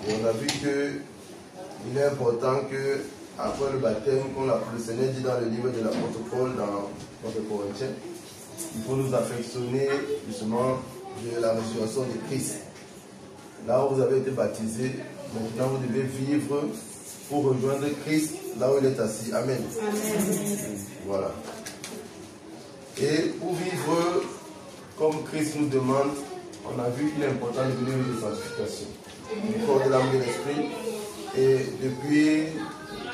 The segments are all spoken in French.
Et on a vu qu'il est important que, après le baptême, comme le Seigneur dit dans le livre de l'apôtre Paul, dans notre Corinthiens, il faut nous affectionner justement de la résurrection de Christ. Là où vous avez été baptisés, maintenant vous devez vivre pour rejoindre Christ là où il est assis. Amen. Amen. Voilà. Et pour vivre comme Christ nous demande, on a vu qu'il est important de venir de sanctification. Du corps, de l'âme et de l'esprit. Et depuis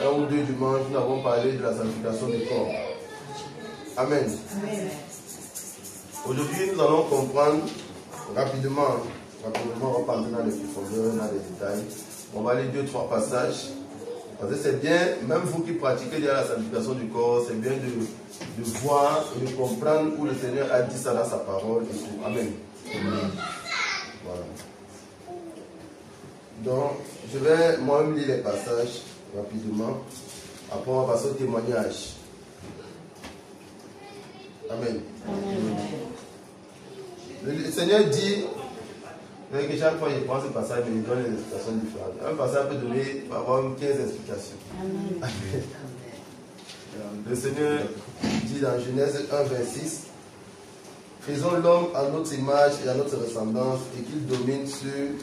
un ou deux dimanches, nous avons parlé de la sanctification du corps. Amen. Amen. Aujourd'hui, nous allons comprendre rapidement, on va parler dans les profondeurs, dans les détails. On va aller 2-3 passages. Parce que c'est bien, même vous qui pratiquez déjà la sanctification du corps, c'est bien de voir et de comprendre où le Seigneur a dit ça dans sa parole et tout. Amen. Amen. Voilà. Donc, je vais moi-même lire les passages rapidement. Après, on va passer au témoignage. Amen. Amen. Le Seigneur dit, chaque fois il prend ce passage, mais il donne des explications différentes. Un passage peut donner, avoir 15 explications. Amen. Amen. Le Seigneur dit dans Genèse 1, 26, faisons l'homme à notre image et à notre ressemblance et qu'il domine sur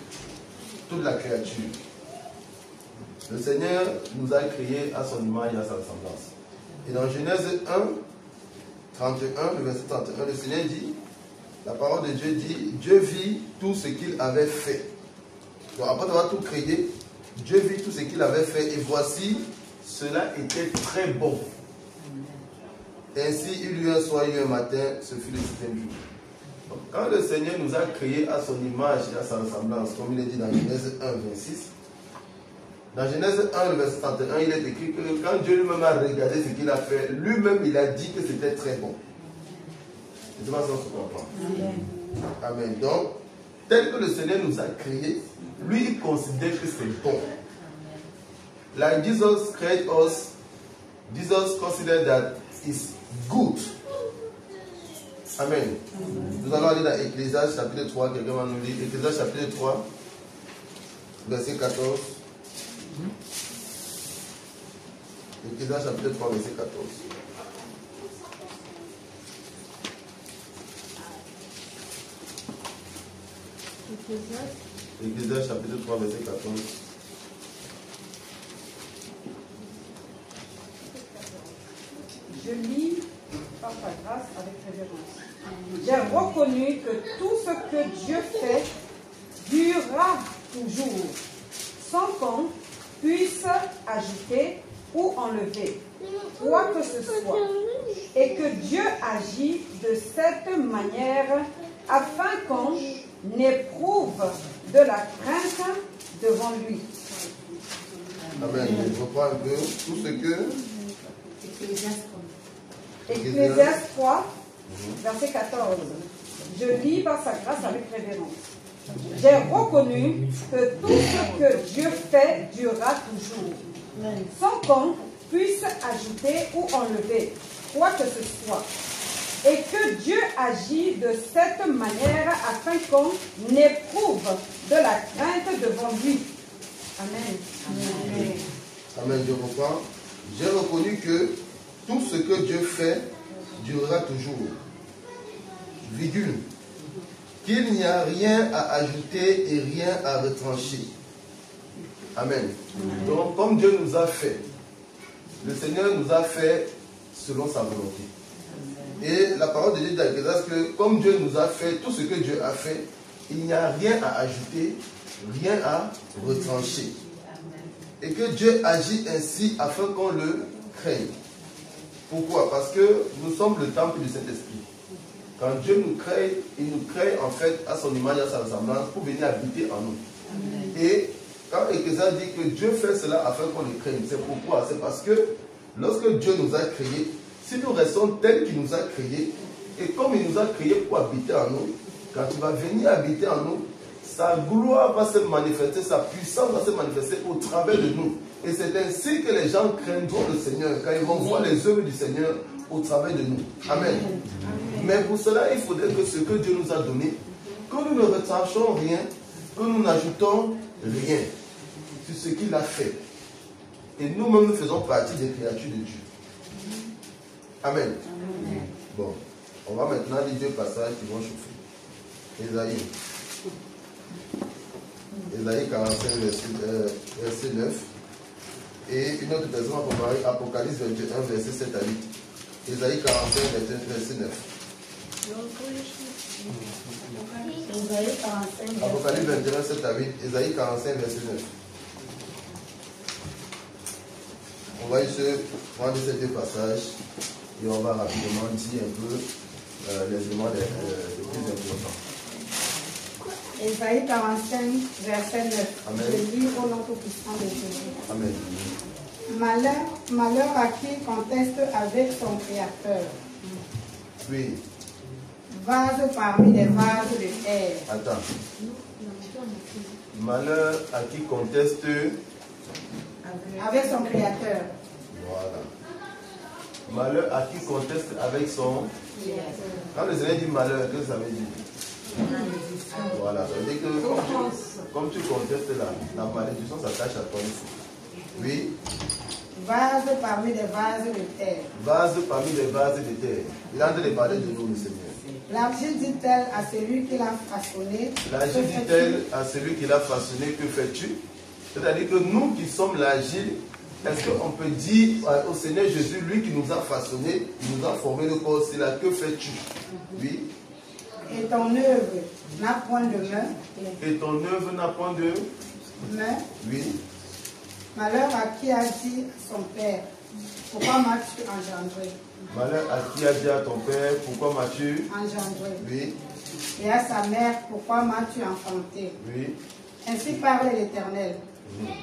toute la créature. Le Seigneur nous a créés à son image et à sa ressemblance. Et dans Genèse 1, 31, le verset 31, le Seigneur dit, la parole de Dieu dit, Dieu vit tout ce qu'il avait fait. Donc après avoir tout créé, Dieu vit tout ce qu'il avait fait et voici, cela était très bon. Ainsi, il y eut un soir et un matin, ce fut le 7e jour. Donc, quand le Seigneur nous a créés à son image et à sa ressemblance, comme il est dit dans Genèse 1, 26, dans Genèse 1, le verset 31, il est écrit que quand Dieu lui-même a regardé ce qu'il a fait, lui-même il a dit que c'était très bon. C'est ma sens qu'on comprend. Amen. Donc, tel que le Seigneur nous a créés, lui il considère que c'est bon. Like Jesus created us, Jesus considered that it's good. Amen. Nous allons aller dans Ecclésiaste chapitre 3, quelqu'un va nous lire. Ecclésiaste chapitre 3, verset 14. Ecclésiaste chapitre 3, verset 14. Ecclésiaste chapitre 3, verset 14. Je lis par sa grâce avec révérence. J'ai reconnu que tout ce que Dieu fait durera toujours, sans qu'on puisse ajouter ou enlever quoi que ce soit. Et que Dieu agit de cette manière afin qu'on n'éprouve de la crainte devant lui. Amen. Je reprends un peu tout ce que... Ecclésiaste 3, verset 14. Je lis par sa grâce avec révérence. J'ai reconnu que tout ce que Dieu fait durera toujours, sans qu'on puisse ajouter ou enlever quoi que ce soit. Et que Dieu agit de cette manière afin qu'on n'éprouve de la crainte devant lui. Amen. Amen. Amen. Je reprends. J'ai reconnu que tout ce que Dieu fait durera toujours. Virgule. Qu'il n'y a rien à ajouter et rien à retrancher. Amen. Donc, comme Dieu nous a fait, le Seigneur nous a fait selon sa volonté. Et la parole de Dieu dit dans l'Ecclésiaste que comme Dieu nous a fait, tout ce que Dieu a fait, il n'y a rien à ajouter, rien à retrancher. Et que Dieu agit ainsi afin qu'on le craigne. Pourquoi? Parce que nous sommes le temple du Saint-Esprit. Quand Dieu nous crée, il nous crée en fait à son image et à sa ressemblance pour venir habiter en nous. Amen. Et quand Ecclésiaste dit que Dieu fait cela afin qu'on le craigne, c'est pourquoi? C'est parce que lorsque Dieu nous a créés, si nous restons tels qu'il nous a créés, et comme il nous a créés pour habiter en nous, quand il va venir habiter en nous, sa gloire va se manifester, sa puissance va se manifester au travers de nous. Et c'est ainsi que les gens craindront le Seigneur, quand ils vont voir les œuvres du Seigneur au travers de nous. Amen. Amen. Mais pour cela, il faudrait que ce que Dieu nous a donné, que nous ne retranchons rien, que nous n'ajoutons rien. ce qu'il a fait. Et nous-mêmes, nous faisons partie des créatures de Dieu. Amen. Amen. Bon, on va maintenant lire deux passages qui vont chauffer. Ésaïe. Ésaïe 45, verset 9. Et une autre personne va Apocalypse 21, verset 7 à 8. Ésaïe 45, verset 9. Apocalypse 21, 7 à 8. Ésaïe 45, verset 9. On va juste prendre ces deux passages et on va rapidement dire un peu les éléments les plus importants. Ésaïe 45, verset 9. Amen. Je lis au nom tout-puissant de Jésus. Amen. Malheur à qui conteste avec son Créateur. Oui. Vase parmi les vases de terre. Attends. Malheur à qui conteste avec son Créateur. Voilà. Malheur à qui conteste avec son Créateur. Quand le Seigneur dit malheur, qu'est-ce que ça veut dire? Voilà, ça veut dire que comme tu contestes la malédiction s'attache à toi aussi. Oui. Vase parmi les vases de terre. Vase parmi les vases de terre. Il est en train de parler de nous, le Seigneur. L'argile dit-elle à celui qui l'a façonné. L'argile dit-elle à celui qui l'a façonné, que fais-tu? C'est-à-dire que nous qui sommes l'argile, est-ce qu'on peut dire au Seigneur Jésus, lui qui nous a façonné, qui nous a formé le corps, c'est là, que fais-tu? Oui. Et ton œuvre n'a point de main. Et ton œuvre n'a point de main. Oui. Malheur à qui a dit à son père, pourquoi m'as-tu engendré? Malheur à qui a dit à ton père, pourquoi m'as-tu engendré? Oui. Et à sa mère, pourquoi m'as-tu enfanté? Oui. Ainsi parle l'Éternel,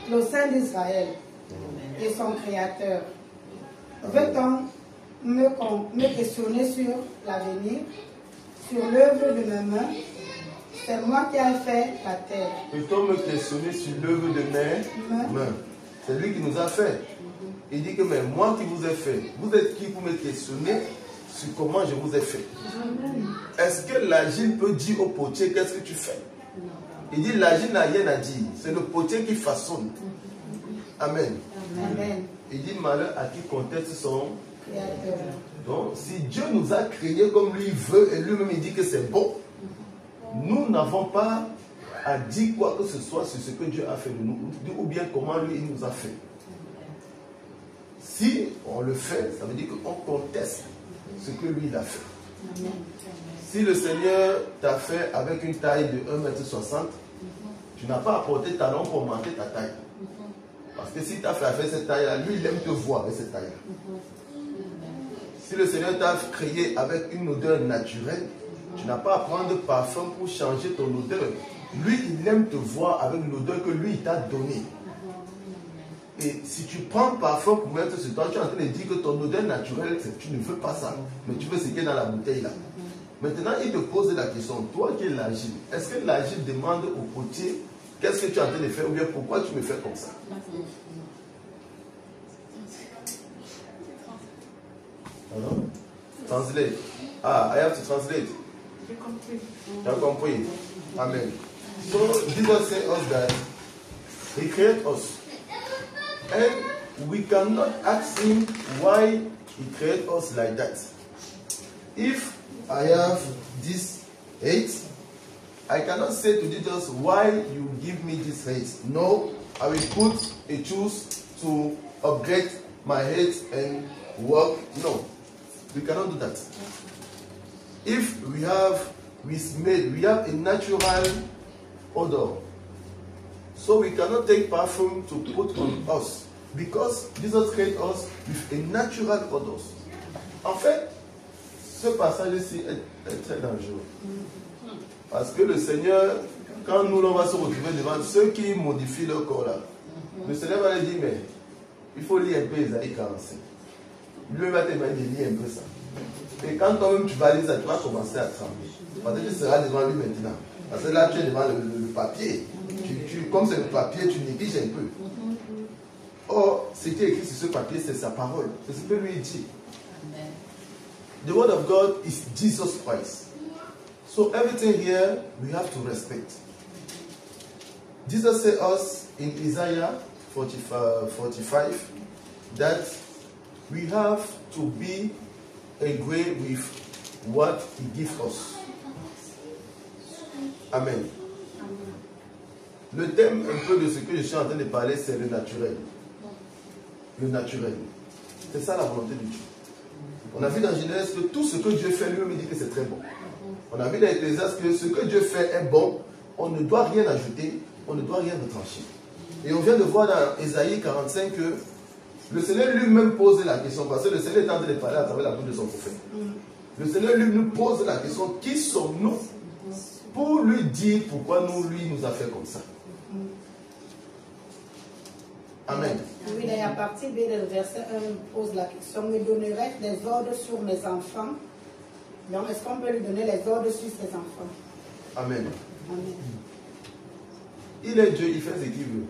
le Saint d'Israël et son Créateur. Veut-on me questionner sur l'avenir, sur l'œuvre de mes mains? C'est moi qui ai fait la terre. Peut-on me questionner sur l'œuvre de mes mains? C'est lui qui nous a fait. Il dit que mais moi qui vous ai fait, vous êtes qui pour me questionner sur comment je vous ai fait? Est-ce que l'argile peut dire au potier qu'est-ce que tu fais? Il dit l'argile n'a rien à dire. C'est le potier qui façonne. Amen. Amen. Il dit malheur à qui conteste son Créateur. Donc si Dieu nous a créés comme lui veut et lui-même il dit que c'est bon, nous n'avons pas à dire quoi que ce soit sur ce que Dieu a fait de nous ou bien comment lui il nous a fait. Si on le fait, ça veut dire qu'on conteste ce que lui il a fait. Amen. Si le Seigneur t'a fait avec une taille de 1,60 m, tu n'as pas apporté ta langue pour augmenter ta taille. Parce que si tu as fait avec cette taille-là, lui il aime te voir avec cette taille-là. Si le Seigneur t'a créé avec une odeur naturelle, tu n'as pas à prendre parfum pour changer ton odeur. Lui, il aime te voir avec l'odeur que lui, il t'a donnée. Et si tu prends parfum pour mettre sur toi, tu es en train de dire que ton odeur naturelle, tu ne veux pas ça. Mais tu veux ce qui est dans la bouteille là. Maintenant, il te pose la question, toi qui es l'argile, est-ce que l'argile demande au potier, qu'est-ce que tu es en train de faire ou bien pourquoi tu me fais comme ça? Alors, translate. I have to translate. Tu as compris? Amen. So, Jesus said us that He created us. And we cannot ask Him why He created us like that. If I have this hate, I cannot say to Jesus, why you give me this hate? No, I will put a choose to upgrade my hate and work. No, we cannot do that. If we have a natural odor, so we cannot take perfume to put on us because Jesus created us with a natural odor. En fait, ce passage-ci est très dangereux. Parce que le Seigneur, quand nous on va se retrouver devant ceux qui modifient leur corps là, le Seigneur va leur dire, mais il faut lire un peu Ésaïe 45. Lui va te demander de lire un peu ça. Et quand toi-même tu vas lire ça, tu vas commencer à trembler. Parce que tu seras devant lui maintenant. Parce que là, tu es devant le papier. Comme c'est le papier, tu négliges un peu. Or, ce qui est écrit sur ce papier, c'est sa parole. C'est ce que lui dit. The word of God is Jesus Christ. So everything here, we have to respect. Jesus said us in Isaiah 45 that we have to be agree with what he gives us. Amen. Le thème un peu de ce que je suis en train de parler, c'est le naturel. Le naturel. C'est ça la volonté de Dieu. On a vu dans Genèse que tout ce que Dieu fait, lui-même dit que c'est très bon. On a vu dans Ecclésiaste que ce que Dieu fait est bon. On ne doit rien ajouter, on ne doit rien retrancher. Et on vient de voir dans Ésaïe 45 que le Seigneur lui-même pose la question, parce que le Seigneur est en train de parler à travers la bouche de son prophète. Le Seigneur lui nous pose la question, qui sommes-nous pour lui dire pourquoi lui nous a fait comme ça. Amen. Oui, et à partir du verset 1, pose la question, me donnerait des ordres sur mes enfants. Donc, est-ce qu'on peut lui donner les ordres sur ses enfants? Amen. Amen. Il est Dieu, il fait ce qu'il veut.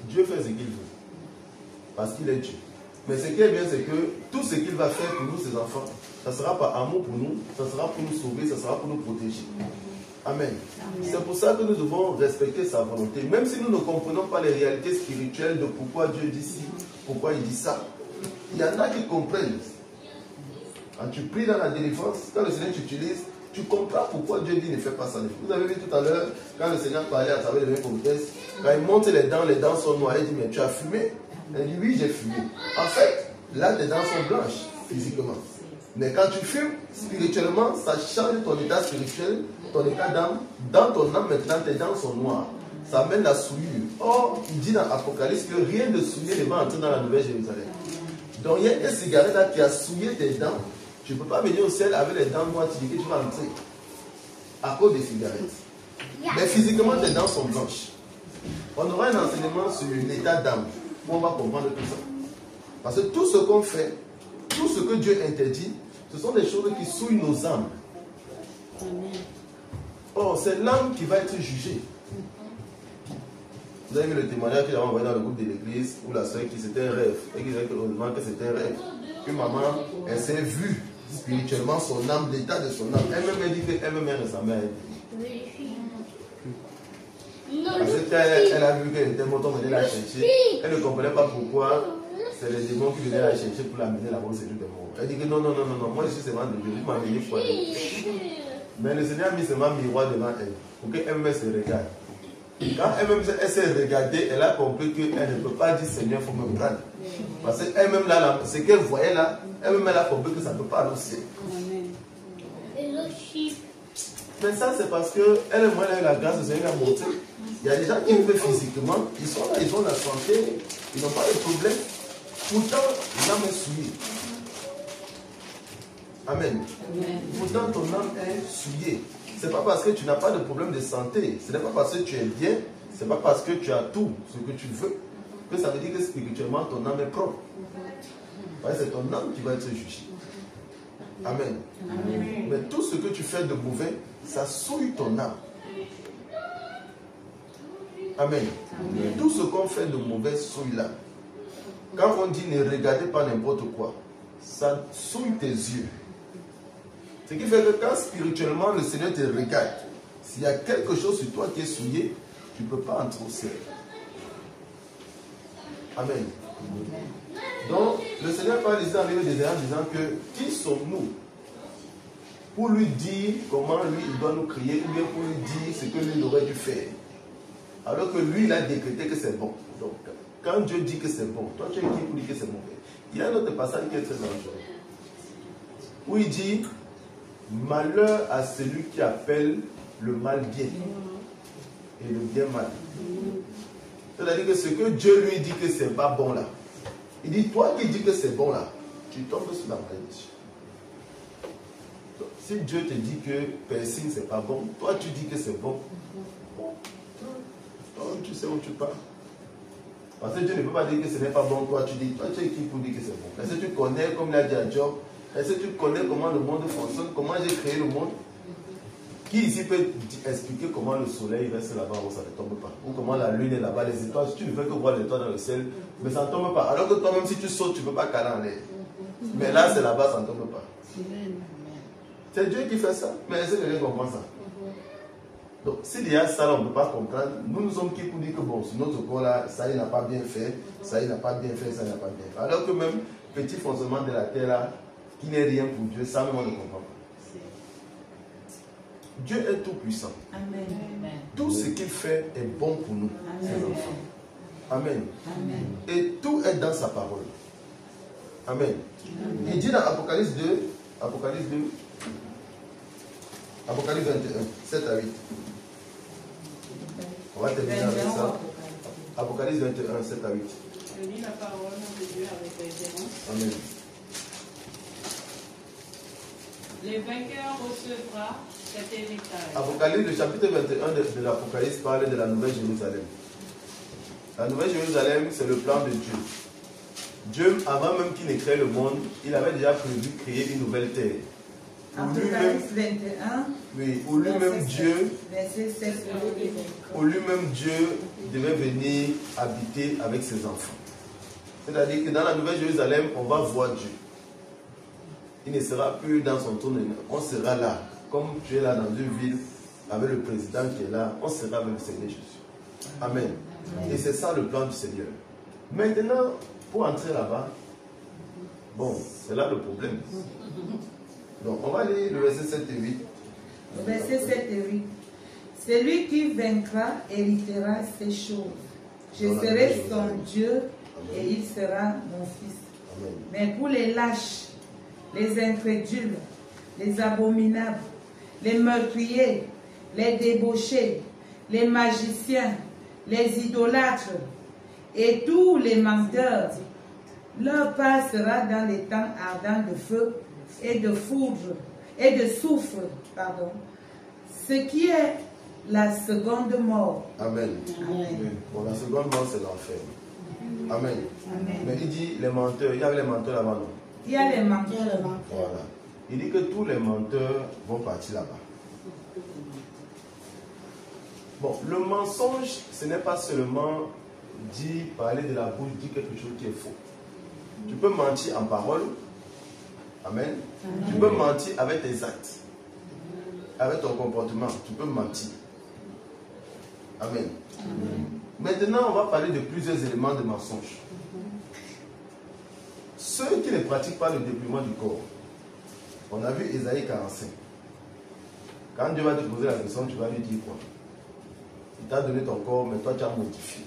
Dieu fait ce qu'il veut. Parce qu'il est Dieu. Mais ce qui est bien, c'est que tout ce qu'il va faire pour nous, ses enfants, ça sera par amour pour nous, ça sera pour nous sauver, ça sera pour nous protéger. Amen. C'est pour ça que nous devons respecter sa volonté. Même si nous ne comprenons pas les réalités spirituelles de pourquoi Dieu dit ci, pourquoi il dit ça. Il y en a qui comprennent. Quand tu pries dans la délivrance, quand le Seigneur t'utilise, tu comprends pourquoi Dieu dit ne fais pas ça. Vous avez vu tout à l'heure, quand le Seigneur parlait à travers les prophétesses, quand il monte les dents sont noires, il dit, mais tu as fumé? Il dit, oui, j'ai fumé. En fait, là, tes dents sont blanches, physiquement. Mais quand tu fumes, spirituellement, ça change ton état spirituel, ton état d'âme. Dans ton âme, maintenant, tes dents sont noires. Ça amène la souillure. Or, il dit dans l'Apocalypse que rien de souillé ne va entrer dans la Nouvelle Jérusalem. Donc, il y a une cigarette là qui a souillé tes dents. Tu ne peux pas venir au ciel avec les dents noires, tu dis que tu vas entrer. À cause des cigarettes. Mais physiquement, tes dents sont blanches. On aura un enseignement sur l'état d'âme, où on va comprendre tout ça. Parce que tout ce qu'on fait, tout ce que Dieu interdit, ce sont des choses qui souillent nos âmes. Or, c'est l'âme qui va être jugée. Vous avez vu le témoignage qu'il a envoyé dans le groupe de l'église, où la soeur qui c'était un rêve, et qui disait que c'était un rêve. Une maman, elle s'est vue spirituellement son âme, l'état de son âme. Elle-même a dit qu'elle-même est ressemblée à elle. Parce qu'elle a vu qu'elle était morte, on venait la chercher. Elle ne comprenait pas pourquoi c'est les démons qui venaient la chercher pour l'amener là-bas au séjour des morts. Elle dit que non, moi je suis seulement de Dieu, je m'en venais pour aller. Mais le Seigneur a mis seulement un miroir devant elle, pour qu'elle-même se regarde. Quand elle-même s'est regardée, elle a compris qu'elle ne peut pas dire Seigneur, il faut me prendre. Parce qu'elle-même là, ce qu'elle voyait là, elle-même elle a compris que ça ne peut pas aller au ciel. Mais ça c'est parce qu'elle et moi, elle a eu la grâce de Seigneur à monter. Il y a des gens qui vivent physiquement, ils sont là, ils ont la santé, ils n'ont pas de problème. Pourtant, l'âme est souillée. Amen. Pourtant, ton âme est souillée. Ce n'est pas parce que tu n'as pas de problème de santé, ce n'est pas parce que tu es bien, ce n'est pas parce que tu as tout ce que tu veux, que ça veut dire que spirituellement, ton âme est propre. C'est ton âme qui va être jugée. Amen. Mais tout ce que tu fais de mauvais, ça souille ton âme. Amen. Tout ce qu'on fait de mauvais souille l'âme. Quand on dit ne regardez pas n'importe quoi, ça souille tes yeux. Ce qui fait que quand spirituellement le Seigneur te regarde, s'il y a quelque chose sur toi qui est souillé, tu ne peux pas entrer au ciel. Amen. Donc, le Seigneur parle ici dans le livre d'Ésaïe en disant que qui sommes-nous pour lui dire comment lui il doit nous crier, ou bien pour lui dire ce que lui aurait dû faire. Alors que lui il a décrété que c'est bon. Donc, quand Dieu dit que c'est bon, toi tu es qui pour dire que c'est mauvais? Il y a un autre passage qui est très dangereux. Où il dit malheur à celui qui appelle le mal bien et le bien mal. C'est-à-dire que ce que Dieu lui dit que c'est pas bon là, il dit toi qui dis que c'est bon là, tu tombes sur la malédiction. Si Dieu te dit que persil c'est pas bon, toi tu dis que c'est bon, tu sais où tu pars. Parce que Dieu ne peut pas dire que ce n'est pas bon, toi tu dis, toi tu es qui pour dire que c'est bon. Est-ce que tu connais, comme l'a dit à Job, est-ce que tu connais comment le monde fonctionne, comment j'ai créé le monde? Qui ici peut expliquer comment le soleil reste là-bas où ça ne tombe pas? Ou comment la lune est là-bas, les étoiles, si tu ne fais que voir les étoiles dans le ciel, mais ça ne tombe pas. Alors que toi-même, si tu sautes, tu ne peux pas caler en l'air. Mais là, c'est là-bas, ça ne tombe pas. C'est Dieu qui fait ça. Mais est-ce que quelqu'un comprend ça? Donc, s'il y a ça, on ne peut pas comprendre. Nous sommes qui pour dire que bon, sur notre corps là, ça il n'a pas bien fait, ça il n'a pas bien fait, ça il n'a pas bien fait. Alors que même petit fonctionnement de la terre là, qui n'est rien pour Dieu, ça même on ne comprend pas. Dieu est tout puissant. Amen. Tout ce qu'il fait est bon pour nous, ses enfants. Amen. Amen. Et tout est dans sa parole. Amen. Il dit dans Apocalypse 2, Apocalypse 21, 7 à 8. On va terminer avec ça. Apocalypse 21, 7 à 8. Je lis la parole de Dieu avec révérence. Amen. Les vainqueurs recevra cet héritage. Apocalypse, le chapitre 21 de l'Apocalypse parle de la Nouvelle Jérusalem. La Nouvelle Jérusalem, c'est le plan de Dieu. Dieu, avant même qu'il n'ait créé le monde, il avait déjà prévu créer une nouvelle terre. Apocalypse 21, Oui, où lui-même Dieu, verset 7. où lui-même Dieu devait venir habiter avec ses enfants. C'est-à-dire que dans la Nouvelle Jérusalem, on va voir Dieu. Il ne sera plus dans son trône, on sera là. Comme tu es là dans une ville avec le président qui est là, on sera avec le Seigneur Jésus. Amen. Et c'est ça le plan du Seigneur. Maintenant, pour entrer là-bas, bon, c'est là le problème. Donc, on va lire le verset 7 et 8. Verset 7 et 8. Celui qui vaincra héritera ces choses. Je serai son Dieu et il sera mon fils. Amen. Mais pour les lâches, les incrédules, les abominables, les meurtriers, les débauchés, les magiciens, les idolâtres et tous les menteurs, leur part sera dans les temps ardents de feu et de foudre et de soufre, pardon, ce qui est la seconde mort. Amen. Amen. Oui. Bon, la seconde mort, c'est l'enfer. Amen. Amen. Mais il dit les menteurs, il y avait les menteurs là-bas, non? Il y a les menteurs. Voilà. Il dit que tous les menteurs vont partir là-bas. Bon, le mensonge, ce n'est pas seulement dire, parler de la bouche, dire quelque chose qui est faux. Tu peux mentir en parole. Amen. Tu peux mentir avec tes actes. Avec ton comportement, tu peux mentir. Amen. Maintenant, on va parler de plusieurs éléments de mensonge. Ceux qui ne pratiquent pas le dépouillement du corps. On a vu Ésaïe 45. Quand Dieu va te poser la question, tu vas lui dire quoi? Il t'a donné ton corps, mais toi tu as modifié.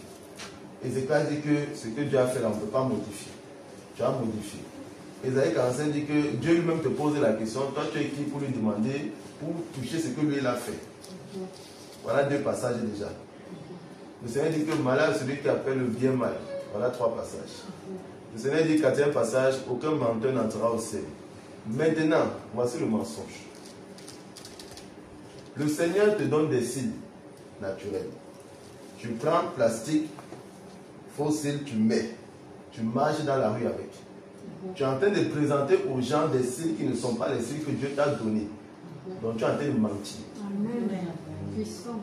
Ézéchiel dit que ce que Dieu a fait là, on ne peut pas modifier. Tu as modifié. Ésaïe 45 dit que Dieu lui-même te pose la question, toi tu es qui pour lui demander, pour toucher ce que lui il a fait. Voilà 2 passages déjà. Le Seigneur dit que malheur celui qui appelle le bien mal. Voilà 3 passages. Le Seigneur dit 4e passage, aucun menteur n'entrera au ciel. Maintenant, voici le mensonge. Le Seigneur te donne des signes naturels. Tu prends plastique, faux cils, tu mets. Tu marches dans la rue avec. Tu es en train de présenter aux gens des signes qui ne sont pas les signes que Dieu t'a donnés. Donc tu es en train de mentir. Amen. Puissant.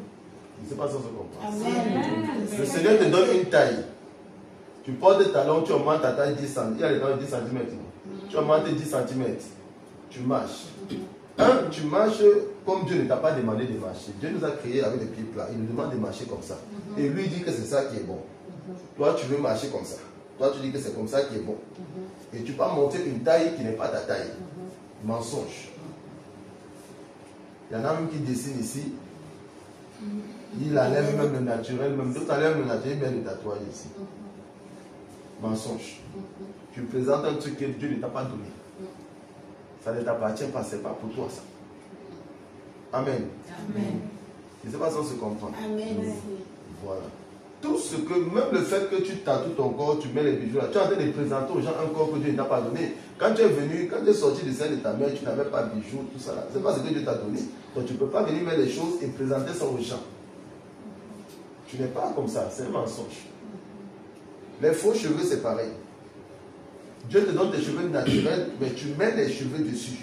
Je ne sais pas si on se comprend. Amen. Le Seigneur te donne une taille. Tu portes des talons, tu augmentes ta taille 10 cm. Il y a les talons de 10 cm. Tu augmentes 10 cm. Tu marches. Tu marches comme Dieu ne t'a pas demandé de marcher. Dieu nous a créés avec des pieds plats. Il nous demande de marcher comme ça. Et lui dit que c'est ça qui est bon. Toi, tu veux marcher comme ça. Toi, tu dis que c'est comme ça qui est bon. Et tu peux monter une taille qui n'est pas ta taille. Mensonge. Il y en a même qui dessinent ici. Il enlève même le naturel. Même d'autres enlèvent le naturel, bien le tatouage ici. Mensonge. Tu présentes un truc que Dieu ne t'a pas donné. Ça ne t'appartient pas, c'est pas pour toi ça. Amen. Amen. Je ne sais pas si on se comprend. Amen. Voilà. Tout ce que, même le fait que tu tatoues ton corps, tu mets les bijoux là, tu es en train de présenter aux gens un corps que Dieu ne t'a pas donné. Quand tu es venu, quand tu es sorti du sein de ta mère, tu n'avais pas de bijoux, tout ça là. Ce n'est pas ce que Dieu t'a donné. Donc tu ne peux pas venir mettre les choses et présenter ça aux gens. Tu n'es pas comme ça, c'est un mensonge. Les faux cheveux, c'est pareil. Dieu te donne des cheveux naturels, mais tu mets les cheveux dessus.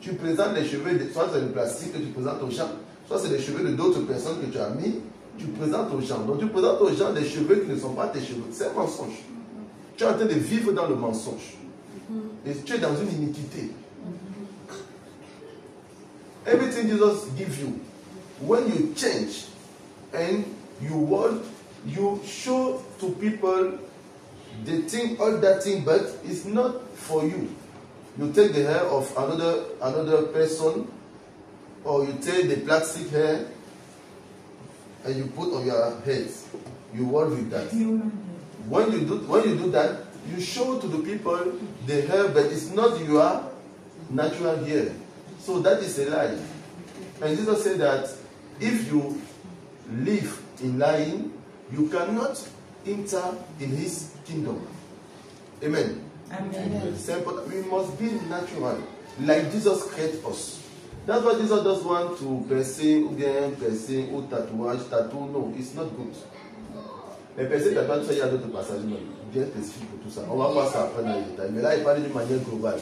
Tu présentes les cheveux, soit c'est le plastique que tu présentes aux gens, soit c'est les cheveux de d'autres personnes que tu as mis, tu présentes aux gens. Donc tu présentes aux gens des cheveux qui ne sont pas tes cheveux. C'est un mensonge. Tu es en train de vivre dans le mensonge. Et tu es dans une iniquité. Everything Jesus gives you, when you change and you show to people the thing, all that thing, but it's not for you. You take the hair of another person, or you take the plastic hair and you put on your head. You work with that. When you do that, you show to the people the hair, but it's not your natural hair. So that is a lie. And Jesus said that if you live in lying, you cannot enter in his kingdom. Amen. Amen. Simple. We must be natural, like Jesus created us. That's why Jesus doesn't want to piercing ou tatouage, tattoo. No, it's not good. Les personnes qui pas tout ça, il y a d'autres passages bien spécifiques pour tout ça. On va voir ça après dans les détails. Mais là, il parle d'une manière globale.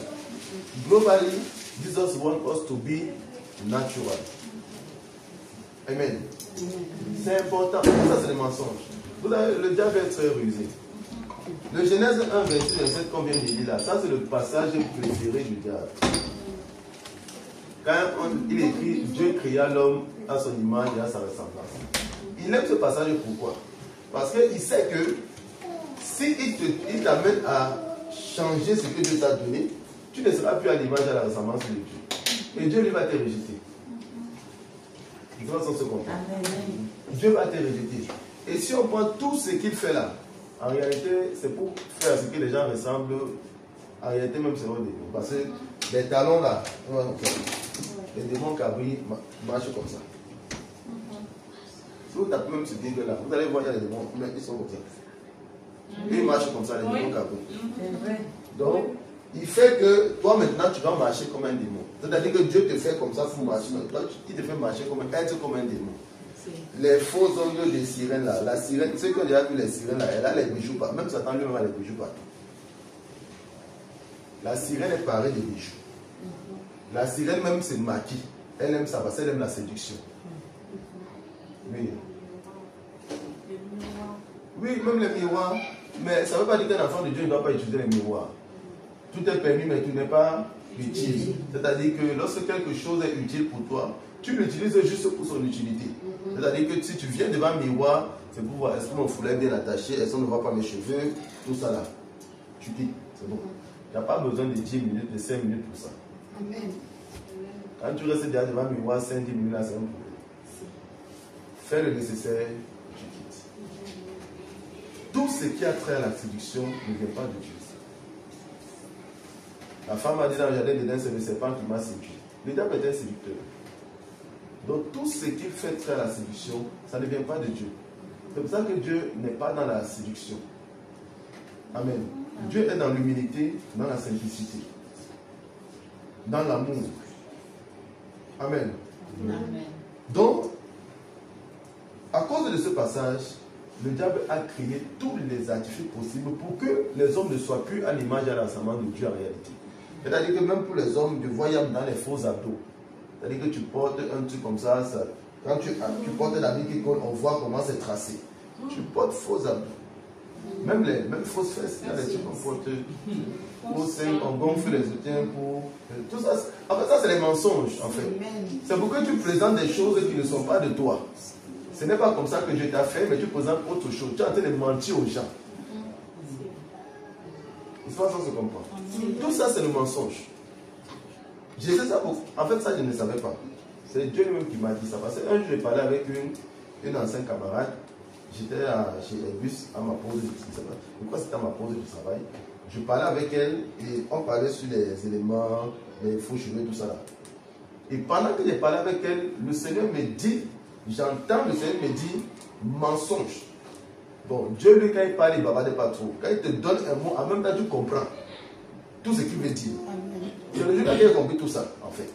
Globally, Jesus wants us to be natural. Amen. C'est important. Ça, c'est le mensonge. Le diable est très rusé. Le Genèse 1, verset 27 qu'on vient de lire là, ça c'est le passage préféré du diable. Quand il écrit Dieu créa l'homme à son image et à sa ressemblance. Il aime ce passage pourquoi? Parce qu'il sait que si il t'amène à changer ce que Dieu t'a donné, tu ne seras plus à l'image et à la ressemblance de Dieu. Et Dieu lui va te rejeter. Il faut se comprendre. Dieu va te rejeter. Et si on prend tout ce qu'il fait là, en réalité, c'est pour faire ce que les gens ressemblent. En réalité, même c'est un démon. Parce que les talons là, les démons cabris marchent comme ça. Si vous tapez même ce dégueu là, vous allez voir, il y a les démons, mais ils sont comme ça. Ils marchent comme ça, les démons cabris. Donc, il fait que toi maintenant, tu dois marcher comme un démon. C'est-à-dire que Dieu te fait comme ça pour marcher. Toi, il te fait marcher être comme un démon. Les faux ongles des sirènes là, la sirène, ceux qui ont déjà vu les sirènes là, elle a les bijoux pas. Même Satan lui-même a les bijoux pas. La sirène est parée de bijoux. La sirène même se maquille. Elle aime ça parce qu'elle aime la séduction. Oui. Oui, même les miroirs. Mais ça ne veut pas dire qu'un enfant de Dieu ne doit pas utiliser les miroirs. Tout est permis, mais tout n'est pas utile. C'est-à-dire que lorsque quelque chose est utile pour toi, tu l'utilises juste pour son utilité. C'est-à-dire que si tu viens devant un miroir, c'est pour voir est-ce que mon foulard est bien attaché, est-ce qu'on ne voit pas mes cheveux, tout ça là. Tu quittes, c'est bon. Il n'y a pas besoin de 10 minutes, de 5 minutes pour ça. Amen. Quand tu restes derrière devant un miroir 5-10 minutes, là, c'est un problème. Fais le nécessaire, tu quittes. Tout ce qui a trait à la séduction ne vient pas de Dieu. La femme a dit dans le jardin d'Éden, c'est le serpent qui m'a séduit. Le diable est un séducteur. Donc tout ce qui fait trait à la séduction, ça ne vient pas de Dieu. C'est pour ça que Dieu n'est pas dans la séduction. Amen. Dieu est dans l'humilité, dans la simplicité, dans l'amour. Amen. Donc, à cause de ce passage, le diable a créé tous les artifices possibles pour que les hommes ne soient plus à l'image et à l'ensemble de Dieu en réalité. C'est-à-dire que même pour les hommes, je vois dans les faux abdos. C'est-à-dire que tu portes un truc comme ça, quand tu portes l'habit qui colle, on voit comment c'est tracé. Tu portes faux abdos. Même fausses fesses, il y a des trucs qu'on porte. On gonfle les soutiens pour. Tout ça. En fait, ça, c'est les mensonges, en fait. C'est pour que tu présentes des choses qui ne sont pas de toi. Ce n'est pas comme ça que Dieu t'a fait, mais tu présentes autre chose. Tu es en train de mentir aux gens. Il faut que ça se comprend. Tout ça, c'est le mensonge. Je sais ça pour... En fait, ça, je ne savais pas. C'est Dieu lui-même qui m'a dit ça. Parce qu'un jour, j'ai parlé avec une ancienne camarade. J'étais chez Airbus à ma pause de travail. Pourquoi c'était à ma pause de travail? Je parlais avec elle et on parlait sur les éléments, les faux cheveux, tout ça là. Et pendant que j'ai parlé avec elle, le Seigneur me dit, j'entends le Seigneur me dit, mensonge. Bon, Dieu, lui, quand il parle, il ne bavarde pas trop. Quand il te donne un mot, en même temps, tu comprends tout ce qu'il veut dire. C'est le jour quand j'ai compris tout ça, en fait.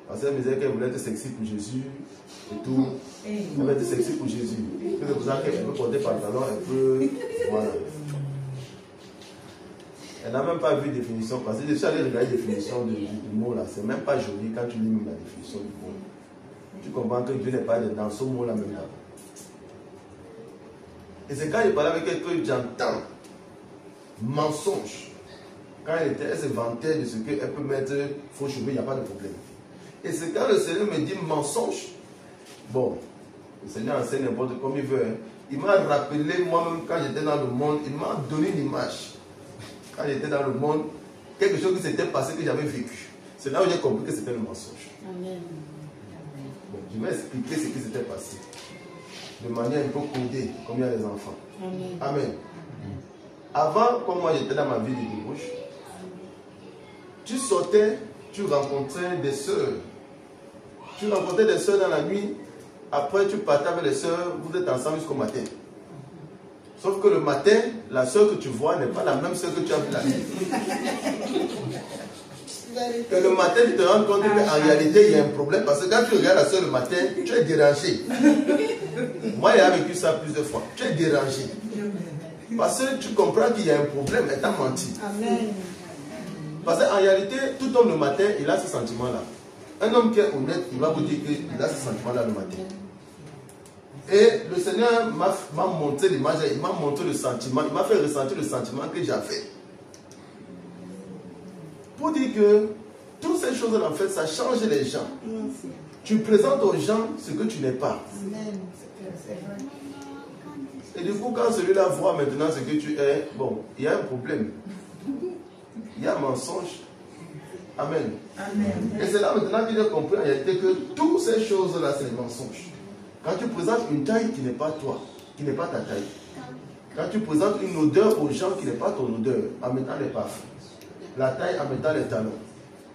Parce qu'elle me disait qu'elle voulait être sexy pour Jésus et tout. Elle voulait être sexy pour Jésus. C'est pour ça qu'elle peut porter pantalon, elle peut. Voilà. Elle n'a même pas vu définition. Parce que je suis allé regarder la définition du mot là. C'est même pas joli quand tu lis la définition du mot. Tu comprends que Dieu n'est pas dans ce mot là même là. Et c'est quand il parlait avec elle que j'entends mensonge. Quand elle se vantait de ce qu'elle peut mettre faux cheveux, il n'y a pas de problème. Et c'est quand le Seigneur me dit mensonge. Bon, le Seigneur enseigne n'importe comme il veut. Hein. Il m'a rappelé moi-même quand j'étais dans le monde, il m'a donné une image. Quand j'étais dans le monde, quelque chose qui s'était passé, que j'avais vécu. C'est là où j'ai compris que c'était le mensonge. Amen. Bon, je vais expliquer ce qui s'était passé. De manière un peu codée, comme il y a les enfants. Amen. Amen. Avant, comme moi j'étais dans ma vie de débauche, tu sortais, tu rencontrais des sœurs. Tu rencontrais des sœurs dans la nuit. Après, tu partais avec les sœurs, vous êtes ensemble jusqu'au matin. Sauf que le matin, la sœur que tu vois n'est pas la même sœur que tu as vue la nuit. Et le matin, tu te rends compte qu'en réalité, il y a un problème. Parce que quand tu regardes la sœur le matin, tu es dérangé. Moi, j'ai vécu ça plusieurs fois. Tu es dérangé. Parce que tu comprends qu'il y a un problème, elle t'a menti. Amen. Parce qu'en réalité, tout homme le matin, il a ce sentiment-là. Un homme qui est honnête, il va vous dire qu'il a ce sentiment-là le matin. Et le Seigneur m'a montré l'image, il m'a montré le sentiment, il m'a fait ressentir le sentiment que j'avais. Pour dire que toutes ces choses-là, en fait, ça change les gens. Tu présentes aux gens ce que tu n'es pas. Amen. C'est vrai. Et du coup, quand celui-là voit maintenant ce que tu es, bon, il y a un problème. Il y a un mensonge. Amen. Amen. Et c'est là maintenant qu'il a compris en réalité que toutes ces choses-là, c'est des mensonges. Quand tu présentes une taille qui n'est pas toi, qui n'est pas ta taille. Quand tu présentes une odeur aux gens qui n'est pas ton odeur, en mettant les parfums. La taille en mettant les talons.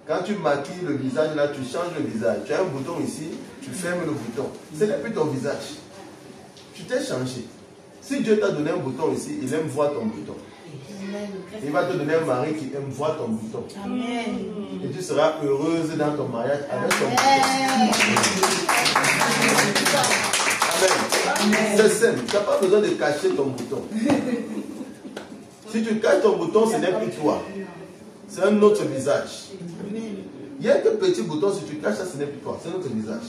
Quand tu maquilles le visage, là, tu changes le visage. Tu as un bouton ici, tu fermes le bouton. Ce n'est plus ton visage. Tu t'es changé. Si Dieu t'a donné un bouton ici, il aime voir ton bouton. Amen. Il va te donner un mari qui aime voir ton bouton. Amen. Et tu seras heureuse dans ton mariage avec ton bouton. Amen. C'est simple. Tu n'as pas besoin de cacher ton bouton. Si tu caches ton bouton, ce n'est plus toi. C'est un autre visage. Il y a que petit bouton, si tu caches ça, ce n'est plus toi. C'est un autre visage.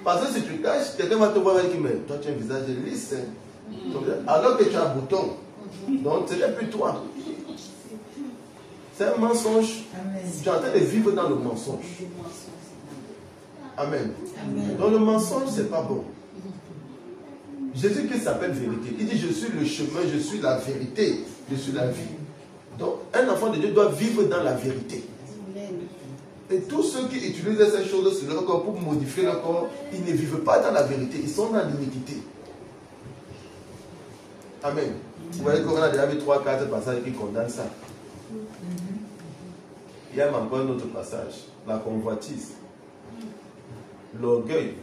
Parce que si tu caches, quelqu'un va te voir et dire, mais toi tu as un visage lisse. Alors que tu as un bouton. Donc ce n'est plus toi. C'est un mensonge. Tu es en train de vivre dans le mensonge. Amen. Donc le mensonge, ce n'est pas bon. Jésus-Christ s'appelle vérité. Il dit, je suis le chemin, je suis la vérité, je suis la vie. Donc un enfant de Dieu doit vivre dans la vérité. Et tous ceux qui utilisent ces choses sur leur corps pour modifier leur corps, ils ne vivent pas dans la vérité, ils sont dans l'iniquité. Amen. Vous voyez qu'on a déjà vu 3-4 passages qui condamnent ça. Il y a encore un autre passage, la convoitise, l'orgueil.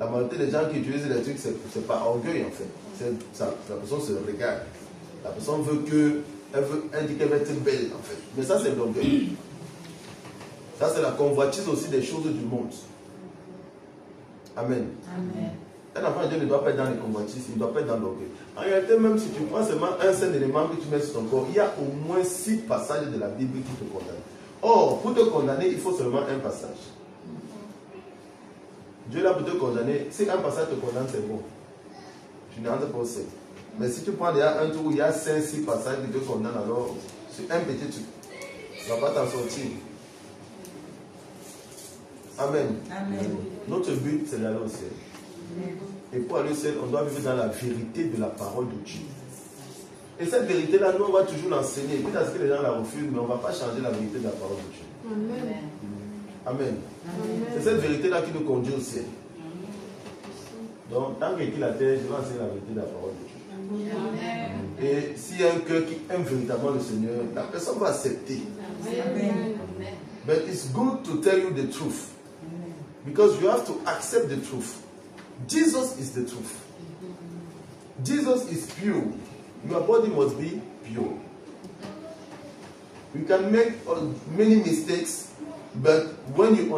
La majorité des gens qui utilisent les trucs, c'est pas orgueil en fait. La personne se regarde. La personne elle dit qu'elle veut être belle en fait. Mais ça c'est l'orgueil. Ça c'est la convoitise aussi des choses du monde. Amen. Amen. Un enfant de Dieu ne doit pas être dans les convoitises, il ne doit pas être dans l'orgueil. En réalité, même si tu prends seulement un seul élément que tu mets sur ton corps, il y a au moins 6 passages de la Bible qui te condamnent. Or, pour te condamner, il faut seulement un passage. Dieu là pour te condamner, si un passage te condamne, c'est bon. Tu n'entres pas au ciel. Mais si tu prends déjà un tour où il y a 5-6 passages qui te condamnent, alors c'est un petit truc. Tu ne vas pas t'en sortir. Amen. Amen. Notre but, c'est d'aller au ciel. Et pour aller au ciel, on doit vivre dans la vérité de la parole de Dieu. Et cette vérité-là, nous, on va toujours l'enseigner. Puis dans ce que les gens la refusent, mais on ne va pas changer la vérité de la parole de Dieu. Amen. Amen. C'est cette vérité-là qui nous conduit au ciel. Donc, tant qu'il la terre, je vais enseigner la vérité de la parole de Dieu. Amen. Et s'il y a un cœur qui aime véritablement le Seigneur, la personne va accepter. Amen. But it's good to tell you the truth. Because you have to accept the truth. Jesus is the truth. Jesus is pure. Your body must be pure. You can make many mistakes, but when we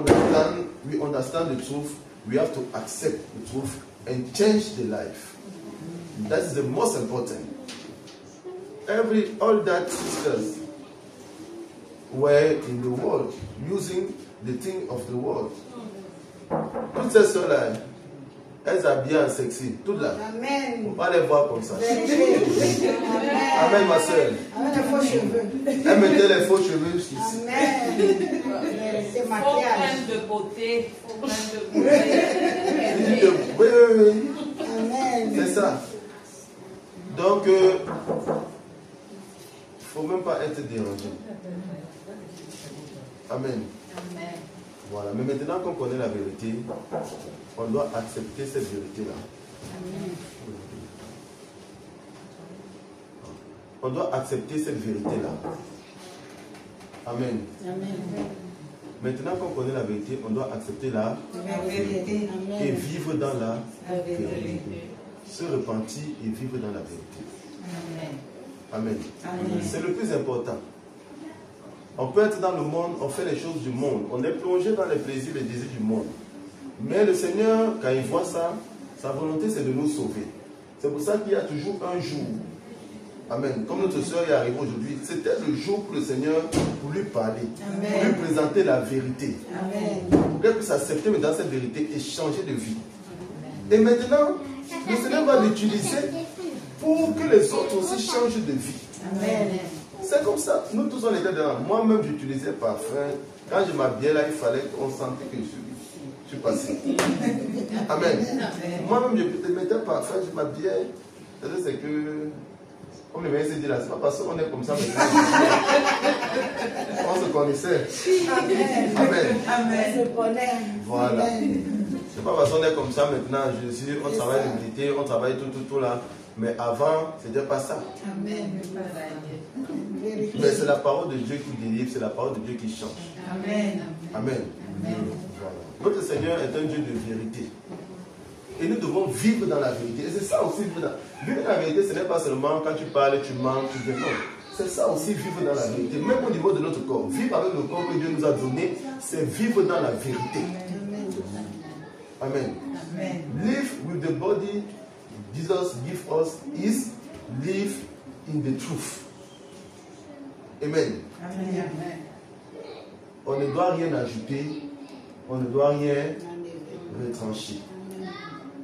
understand the truth, we have to accept the truth and change the life. That is the most important. All that sisters were in the world using the thing of the world. Toutes ces sœurs-là, Elles s'habillent en sexy, toutes là. Amen. On va les voir comme ça. Amen. Amen, ma soeur. Amen, les faux cheveux. Elle mettait les faux cheveux jusqu'ici. Amen. C'est Faux maquillage. crème de beauté. Faux crème de beauté. Oui, oui, oui. Amen. C'est ça. Donc, il ne faut même pas être dérangé. Amen. Amen. Voilà. Mais maintenant qu'on connaît la vérité, on doit accepter cette vérité-là. On doit accepter cette vérité-là. Amen. Amen. Maintenant qu'on connaît la vérité, on doit accepter la vérité et vivre dans la vérité. Se repentir et vivre dans la vérité. Amen. C'est le plus important. On peut être dans le monde, on fait les choses du monde, on est plongé dans les plaisirs et les désirs du monde. Mais le Seigneur, quand il voit ça, sa volonté c'est de nous sauver. C'est pour ça qu'il y a toujours un jour. Amen. Comme notre soeur est arrivée aujourd'hui, c'était le jour pour le Seigneur pour lui parler, pour lui présenter la vérité. Amen. Pour qu'elle puisse accepter dans cette vérité et changer de vie. Et maintenant, le Seigneur va l'utiliser pour que les autres aussi changent de vie. Amen. C'est comme ça. Nous tous on était dedans. Moi-même j'utilisais parfum. Quand je m'habillais là, il fallait qu'on sentait que je suis passé. Amen. Moi-même je mettais parfum, je m'habillais. C'est que, comme le meilleur s'est dit là, c'est pas parce qu'on est comme ça maintenant. On se connaissait. Amen. Amen. Amen. On se connaît. Voilà. Amen. C'est pas parce qu'on est comme ça maintenant. On travaille l'humilité, on travaille tout là. Mais avant, c'était pas ça. Amen. Mais c'est la parole de Dieu qui délivre, c'est la parole de Dieu qui change. Amen. Amen. Voilà. Notre Seigneur est un Dieu de vérité. Et nous devons vivre dans la vérité. Et c'est ça aussi, vivre dans la vérité, ce n'est pas seulement quand tu parles, tu mens, tu déconnes. C'est ça aussi, vivre dans la vérité. Même au niveau de notre corps. Vivre avec le corps que Dieu nous a donné, c'est vivre dans la vérité. Amen. Amen. Live with the body Jesus gives us is live in the truth. Amen. Amen. On ne doit rien ajouter, on ne doit rien retrancher.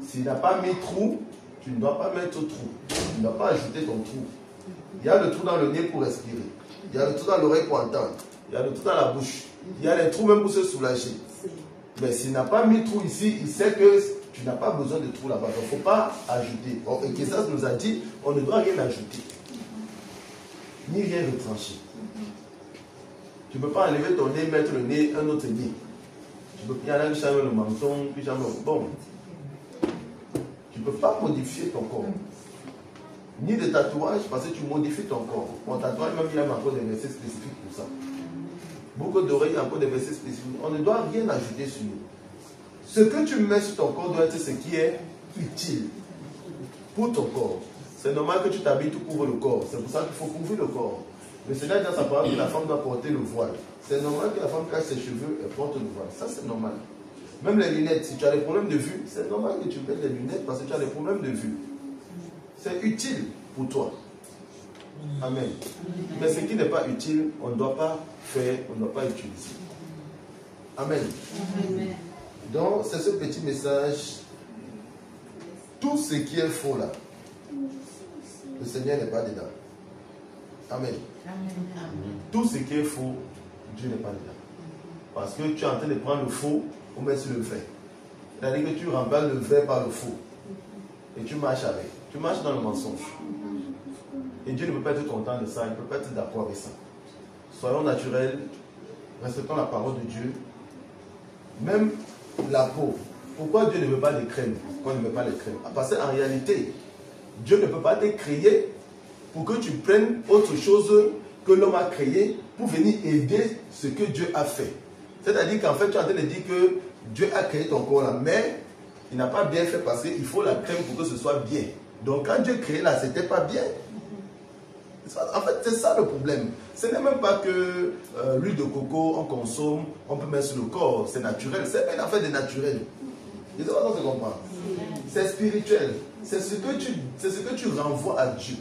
S'il n'a pas mis trou, tu ne dois pas mettre trou. Tu ne dois pas ajouter ton trou. Il y a le trou dans le nez pour respirer. Il y a le trou dans l'oreille pour entendre. Il y a le trou dans la bouche. Il y a les trous même pour se soulager. Mais s'il n'a pas mis trou ici, il sait que tu n'as pas besoin de trou là-bas. Il ne faut pas ajouter. Or, Ecclésiaste nous a dit, on ne doit rien ajouter. Ni rien retrancher. Tu ne peux pas enlever ton nez, mettre le nez, un autre nez. Il y en a qui chament le menton, puis chament le... Bon. Tu ne peux pas modifier ton corps. Ni de tatouage, parce que tu modifies ton corps. Mon tatouage, même il y a encore des versets spécifiques pour ça. Beaucoup d'oreilles, encore des versets spécifiques. On ne doit rien ajouter sur nous. Ce que tu mets sur ton corps doit être ce qui est utile pour ton corps. C'est normal que tu t'habilles, tu couvres le corps. C'est pour ça qu'il faut couvrir le corps. Le Seigneur dit dans sa parole que la femme doit porter le voile. C'est normal que la femme cache ses cheveux et porte le voile. Ça, c'est normal. Même les lunettes, si tu as des problèmes de vue, c'est normal que tu mettes les lunettes parce que tu as des problèmes de vue. C'est utile pour toi. Amen. Mais ce qui n'est pas utile, on ne doit pas faire, on ne doit pas utiliser. Amen. Amen. Donc, c'est ce petit message. Tout ce qui est faux là, le Seigneur n'est pas dedans. Amen. Tout ce qui est faux, Dieu n'est pas dedans. Parce que tu es en train de prendre le faux pour mettre sur le vrai. C'est-à-dire que tu remballes le vrai par le faux. Et tu marches avec. Tu marches dans le mensonge. Et Dieu ne peut pas être content de ça. Il ne peut pas être d'accord avec ça. Soyons naturels. Respectons la parole de Dieu. Même la peau. Pourquoi Dieu ne veut pas les crèmes? Pourquoi il ne veut pas les crèmes? Parce qu'en réalité, Dieu ne peut pas te créer pour que tu prennes autre chose que l'homme a créé pour venir aider ce que Dieu a fait. C'est-à-dire qu'en fait, tu es en train de dire que Dieu a créé ton corps là, mais il n'a pas bien fait parce qu'il faut la crème pour que ce soit bien. Donc quand Dieu créé là, c'était pas bien. En fait, c'est ça le problème. Ce n'est même pas que l'huile de coco, on consomme, on peut mettre sur le corps, c'est naturel. C'est une affaire de naturel. Je ne sais pas si tu comprends. C'est spirituel. C'est ce que tu renvoies à Dieu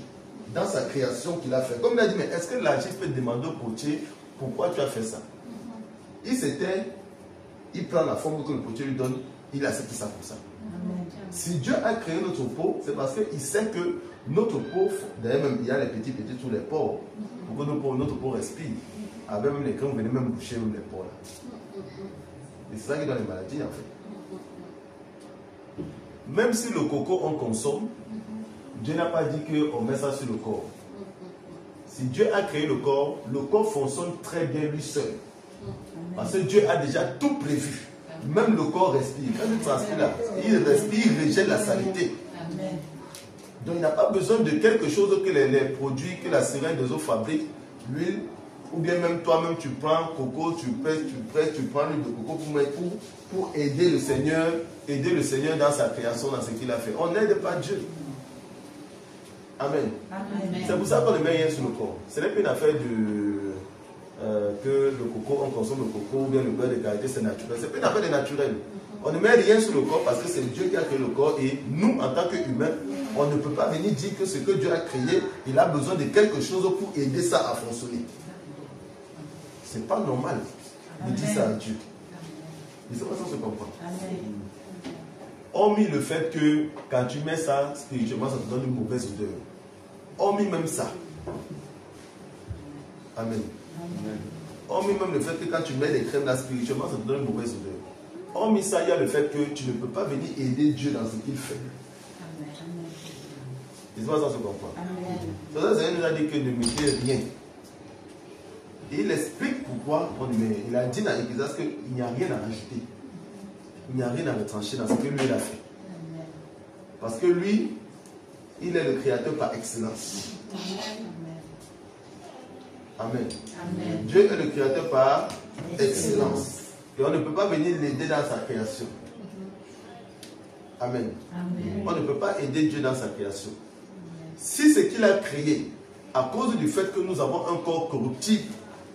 dans sa création qu'il a fait. Comme il a dit, mais est-ce que l'artiste peut demander au potier pourquoi tu as fait ça? Il prend la forme que le potier lui donne, il accepte ça pour ça. Si Dieu a créé notre peau, c'est parce qu'il sait que notre peau, d'ailleurs même il y a les petits sous les pores, pour que notre peau respire. Avec même les crèmes, vous venez même boucher même les pores là. Et c'est ça qui est dans les maladies en fait. Même si le coco on consomme, Dieu n'a pas dit qu'on met ça sur le corps. Si Dieu a créé le corps fonctionne très bien lui seul. Parce que Dieu a déjà tout prévu. Même le corps respire. Quand il transpire là, il respire, il rejette la saleté. Amen. Donc il n'a pas besoin de quelque chose que les produits, que la sirène des eaux fabrique, l'huile, ou bien même toi-même tu prends coco, tu presses, tu prends l'huile de coco pour aider le Seigneur dans sa création, dans ce qu'il a fait. On n'aide pas Dieu. Amen. Amen. C'est pour ça qu'on ne met rien sur le corps. Ce n'est pas une affaire que le coco, on consomme le coco ou bien le beurre de qualité, c'est naturel. C'est pas une affaire de naturel. On ne met rien sur le corps parce que c'est Dieu qui a créé le corps et nous, en tant qu'humains, on ne peut pas venir dire que ce que Dieu a créé, il a besoin de quelque chose pour aider ça à fonctionner. C'est pas normal de dire ça à Dieu. Et c'est pas ça qu'on se comprend. Hormis le fait que quand tu mets ça spirituellement, ça te donne une mauvaise odeur. Hormis même ça. Amen. Hormis même le fait que quand tu mets des crèmes là spirituellement, ça te donne une mauvaise odeur. Hormis ça, il y a le fait que tu ne peux pas venir aider Dieu dans ce qu'il fait. C'est pas ça qu'on se comprend. C'est ça que Seigneur nous a dit que ne mettez rien. Et il explique pourquoi on met. Il a dit dans Ecclésiaste qu'il n'y a rien à rajouter. Il n'y a rien à retrancher dans ce que lui il a fait. Parce que lui, il est le créateur par excellence. Amen. Amen. Dieu est le créateur par excellence. Et on ne peut pas venir l'aider dans sa création. Amen. Amen. On ne peut pas aider Dieu dans sa création. Si ce qu'il a créé, à cause du fait que nous avons un corps corruptible,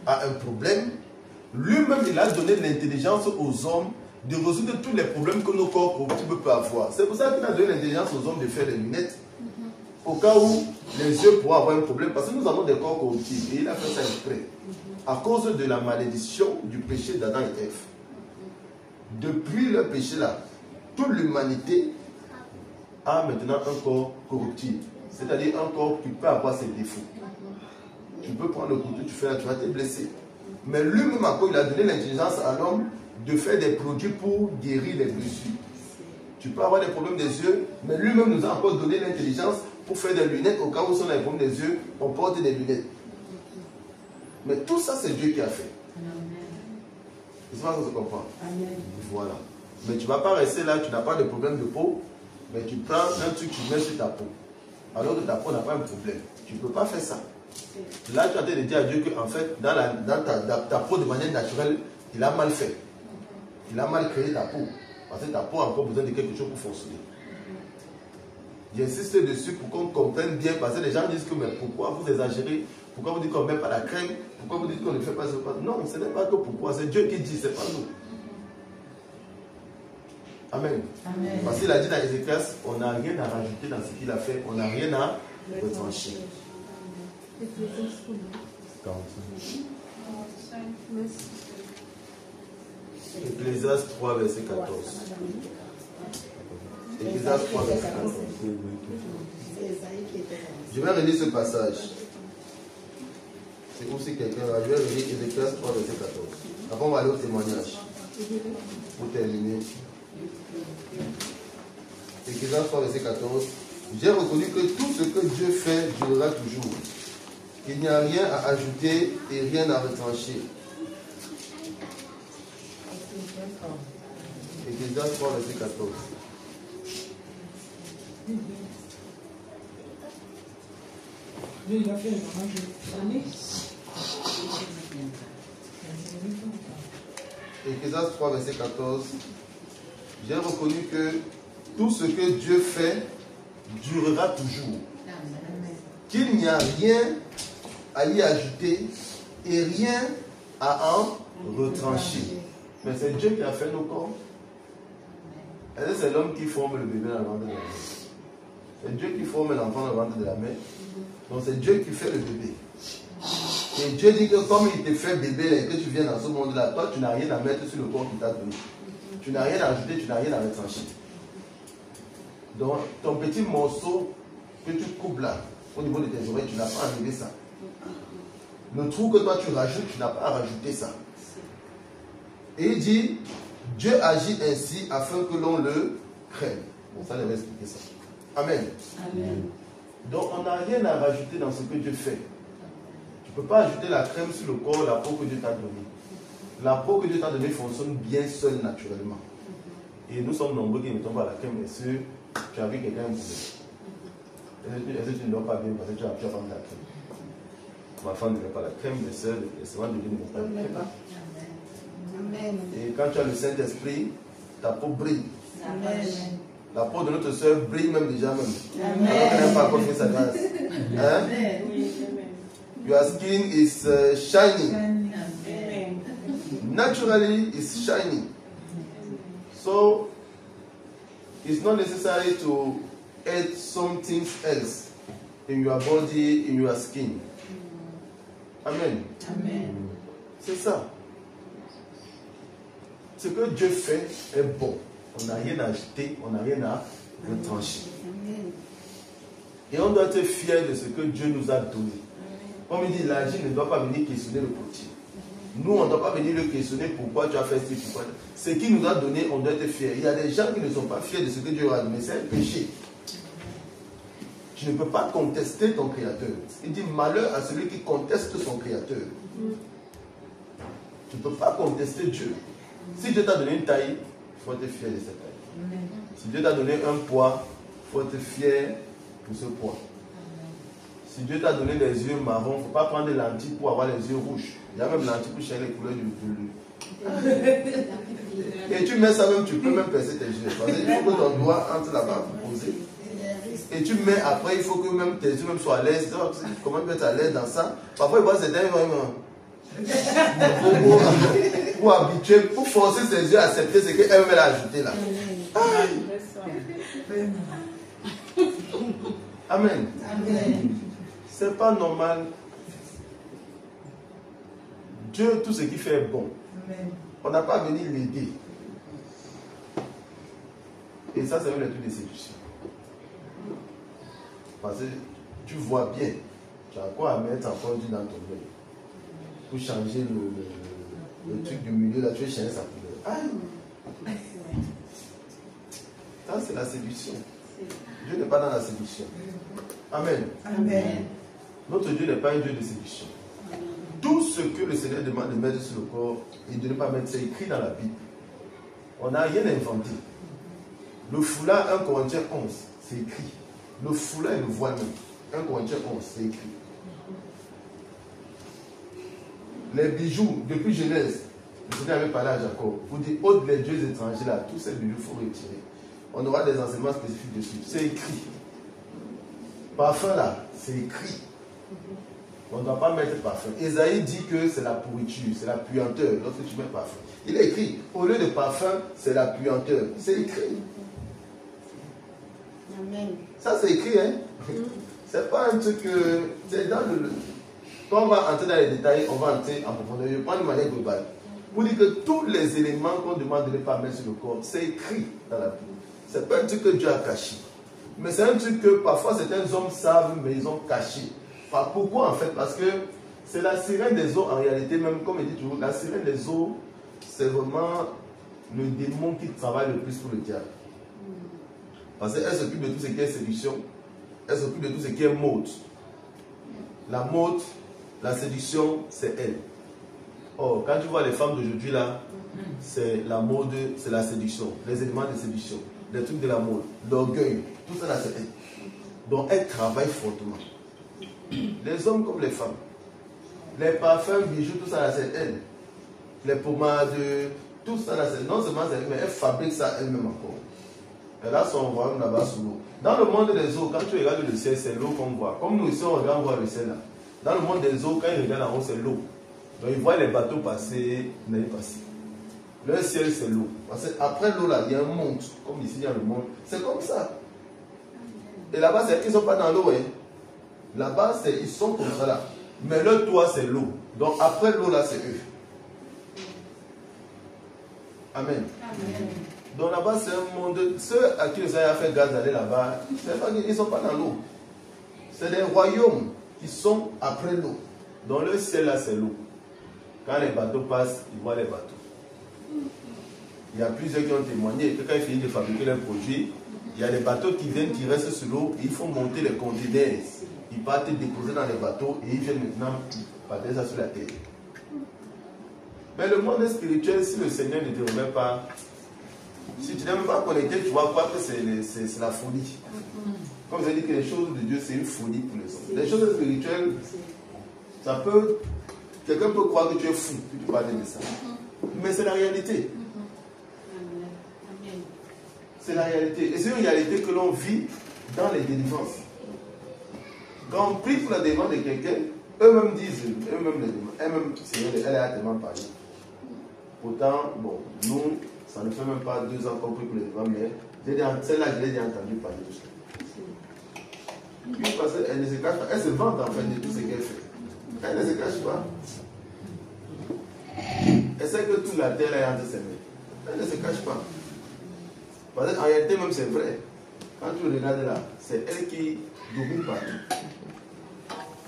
a un problème, lui-même il a donné l'intelligence aux hommes de résoudre tous les problèmes que nos corps corruptibles peuvent avoir. C'est pour ça qu'il a donné l'intelligence aux hommes de faire des lunettes, au cas où les yeux pourraient avoir un problème, parce que nous avons des corps corruptibles, et il a fait ça exprès, à cause de la malédiction du péché d'Adam et Ève. Depuis le péché là, toute l'humanité a maintenant un corps corruptible, c'est-à-dire un corps qui peut avoir ses défauts. Tu peux prendre le couteau, tu fais là, tu vas te blesser. Mais lui-même, encore, il a donné l'intelligence à l'homme de faire des produits pour guérir les blessures. Tu peux avoir des problèmes des yeux, mais lui-même nous a encore donné l'intelligence pour faire des lunettes. Au cas où on a des problèmes des yeux, on porte des lunettes. Mais tout ça, c'est Dieu qui a fait. C'est ça que je comprends. Voilà. Mais tu ne vas pas rester là, tu n'as pas de problème de peau, mais tu prends un truc, tu mets sur ta peau. Alors que ta peau n'a pas un problème. Tu ne peux pas faire ça. Là, tu as de dire à Dieu qu'en fait, dans ta peau de manière naturelle, il a mal fait. Il a mal créé ta peau. Parce que ta peau a encore besoin de quelque chose pour fonctionner. J'insiste dessus pour qu'on comprenne bien. Parce que les gens disent que mais pourquoi vous exagérez? Pourquoi vous dites qu'on ne met pas la crème? Pourquoi vous dites qu'on ne fait pas ça? Non, ce n'est pas que pourquoi. C'est Dieu qui dit, ce n'est pas nous. Amen. Amen. Parce qu'il a dit dans Ézéchias, on n'a rien à rajouter dans ce qu'il a fait. On n'a rien à retrancher. Ecclésiaste 3, verset 14. Ecclésiaste 3, verset 14. Je vais relire ce passage. C'est aussi quelqu'un là. Je vais relire Ecclésiaste 3, verset 14. Après, on va aller au témoignage. Pour terminer. Ecclésiaste 3, verset 14. J'ai reconnu que tout ce que Dieu fait durera toujours. Il n'y a rien à ajouter et rien à retrancher. Ecclésiaste 3, verset 14. Ecclésiaste 3, verset 14. J'ai reconnu que tout ce que Dieu fait durera toujours. Qu'il n'y a rien à y ajouter et rien à en retrancher. Mais c'est Dieu qui a fait nos corps. Est-ce que c'est l'homme qui forme le bébé dans le ventre de la mère? C'est Dieu qui forme l'enfant dans le ventre de la mère. Donc c'est Dieu qui fait le bébé. Et Dieu dit que comme il te fait bébé et que tu viens dans ce monde-là, toi tu n'as rien à mettre sur le corps qu'il t'a donné. Tu n'as rien à ajouter, tu n'as rien à retrancher. Donc, ton petit morceau que tu coupes là, au niveau de tes oreilles, tu n'as pas enlevé ça. Le trou que toi tu rajoutes, tu n'as pas à rajouter ça. Et il dit, Dieu agit ainsi afin que l'on le craigne. Bon, ça, je vais expliquer ça. Amen. Amen. Donc, on n'a rien à rajouter dans ce que Dieu fait. Tu ne peux pas ajouter la crème sur le corps, la peau que Dieu t'a donnée. La peau que Dieu t'a donnée fonctionne bien seule naturellement. Et nous sommes nombreux qui ne mettons pas la crème. Et si tu as vu quelqu'un est-ce que tu ne dois pas bien parce que tu as pas mis la crème? Ma femme ne met pas la crème, mes soeurs, les soeurs de Dieu ne mettent pas la crème. Amen. Et quand tu as le Saint-Esprit, ta peau brille. Amen. La peau de notre soeur brille même déjà même. Amen. Alors qu'elle n'a pas encore fait sa grâce. Hein? Your skin is shining. Amen. Naturally, it's shining. So, it's not necessary to add something else in your body, in your skin. Amen. Amen. C'est ça. Ce que Dieu fait est bon. On n'a rien à ajouter, on n'a rien à retrancher. Amen. Et on doit être fier de ce que Dieu nous a donné. Comme il dit, l'argent ne doit pas venir questionner le potier. Nous, on ne doit pas venir le questionner pourquoi tu as fait ce pourquoi. Ce qu'il nous a donné, on doit être fier. Il y a des gens qui ne sont pas fiers de ce que Dieu a donné. C'est un péché. Tu ne peux pas contester ton Créateur. Il dit malheur à celui qui conteste son Créateur. Tu ne peux pas contester Dieu. Si Dieu t'a donné une taille, il faut être fier de cette taille. Si Dieu t'a donné un poids, il faut être fier de ce poids. Si Dieu t'a donné des yeux marrons, il ne faut pas prendre des lentilles pour avoir les yeux rouges. Il y a même des lentilles pour changer les couleurs du bleu. Et tu mets ça même, tu peux même percer tes yeux. Parce qu'il faut que ton doigt entre là-bas pour poser. Et tu mets après, il faut que même tes yeux même soient à l'aise. Comment tu peux être à l'aise dans ça? Parfois, il voit ces derniers pour habituer, pour forcer ses yeux à accepter ce qu'elle-même a ajouté là. Amen. Amen. C'est pas normal. Dieu, tout ce qu'il fait est bon. On n'a pas venu l'aider. Et ça, c'est même le truc de séduction. Parce que tu vois bien, tu as quoi à mettre encore dans ton œil pour changer le truc du milieu, là, tu veux changer sa couleur. Aïe! Ça, c'est la séduction. Dieu n'est pas dans la séduction. Amen. Amen. Notre Dieu n'est pas un Dieu de séduction. Tout ce que le Seigneur demande de mettre sur le corps et de ne pas mettre, c'est écrit dans la Bible. On n'a rien inventé. Le foulard 1 Corinthiens 11, c'est écrit. Le foulard et le voile même. 1 Corinthiens 11, c'est écrit. Les bijoux, depuis Genèse, le Seigneur avait parlé à Jacob. Pour dire, ôte les dieux étrangers là, tous ces bijoux, il faut retirer. On aura des enseignements spécifiques dessus. C'est écrit. Parfum là, c'est écrit. On ne doit pas mettre parfum. Esaïe dit que c'est la pourriture, c'est la puanteur lorsque tu mets parfum. Il est écrit, au lieu de parfum, c'est la puanteur. C'est écrit. Amen. Ça c'est écrit, hein. C'est pas un truc c'est dans le. Quand on va entrer dans les détails, on va entrer en profondeur. Je prends une manière globale. Pour dire que tous les éléments qu'on demande de ne pas mettre sur le corps, c'est écrit dans la Bible. C'est pas un truc que Dieu a caché. Mais c'est un truc que parfois certains hommes savent, mais ils ont caché. Enfin, pourquoi en fait? Parce que c'est la sirène des eaux en réalité, même comme il dit toujours, la sirène des eaux, c'est vraiment le démon qui travaille le plus pour le diable. Parce qu'elle s'occupe de tout ce qui est séduction, elle s'occupe de tout ce qui est mode. La mode, la séduction, c'est elle. Or, quand tu vois les femmes d'aujourd'hui là, c'est la mode, c'est la séduction, les éléments de séduction, les trucs de la mode, l'orgueil, tout ça là c'est elle. Donc elle travaille fortement. Les hommes comme les femmes. Les parfums, bijoux, tout ça là c'est elle. Les pommades, tout ça là c'est non seulement c'est elle, mais elle fabrique ça elle-même encore. Elle a son royaume là-bas sous l'eau. Dans le monde des eaux, quand tu regardes le ciel, c'est l'eau qu'on voit. Comme nous ici on regarde voir le ciel là. Dans le monde des eaux, quand ils regardent en haut, c'est l'eau. Donc ils voient les bateaux passer, mais ils passent. Le ciel c'est l'eau. Parce qu'après l'eau là, il y a un monde. Comme ici il y a le monde. C'est comme ça. Et là-bas, ils ne sont pas dans l'eau. Hein. Là-bas, ils sont comme ça là. Mais le toit, c'est l'eau. Donc après l'eau là, c'est eux. Amen. Amen. Donc là-bas, c'est un monde. Ceux à qui le Seigneur a fait grâce d'aller là-bas, ils ne sont pas dans l'eau. C'est des royaumes qui sont après l'eau. Dans le ciel, là, c'est l'eau. Quand les bateaux passent, ils voient les bateaux. Il y a plusieurs qui ont témoigné que quand ils finissent de fabriquer leurs produits, il y a des bateaux qui viennent, qui restent sur l'eau, et ils font monter les conteneurs. Ils partent déposer dans les bateaux et ils viennent maintenant partir ça sur la terre. Mais le monde spirituel, si le Seigneur ne te remet pas, si tu n'es même pas connecté, tu vas croire que c'est la folie. Comme vous avez dit que les choses de Dieu, c'est une folie pour les hommes. Les choses spirituelles, ça peut... Quelqu'un peut croire que tu es fou, que tu parles de ça. Mais c'est la réalité. C'est la réalité. Et c'est une réalité que l'on vit dans les délivrances. Quand on prie pour la délivrance de quelqu'un, eux-mêmes disent, eux-mêmes, elle a tellement parlé. Pourtant, bon, nous, ça ne fait même pas 2 ans qu'on prie pour les délivrance, mais celle-là, je l'ai déjà entendu parler de ça. Puis parce qu'elle ne se cache pas, elle se vante en fait de tout ce qu'elle fait. Elle ne se cache pas. Elle sait que toute la terre est entre ses mains. Elle ne se cache pas. Parce qu'en réalité, même c'est vrai. Quand tu regardes là, c'est elle qui domine partout.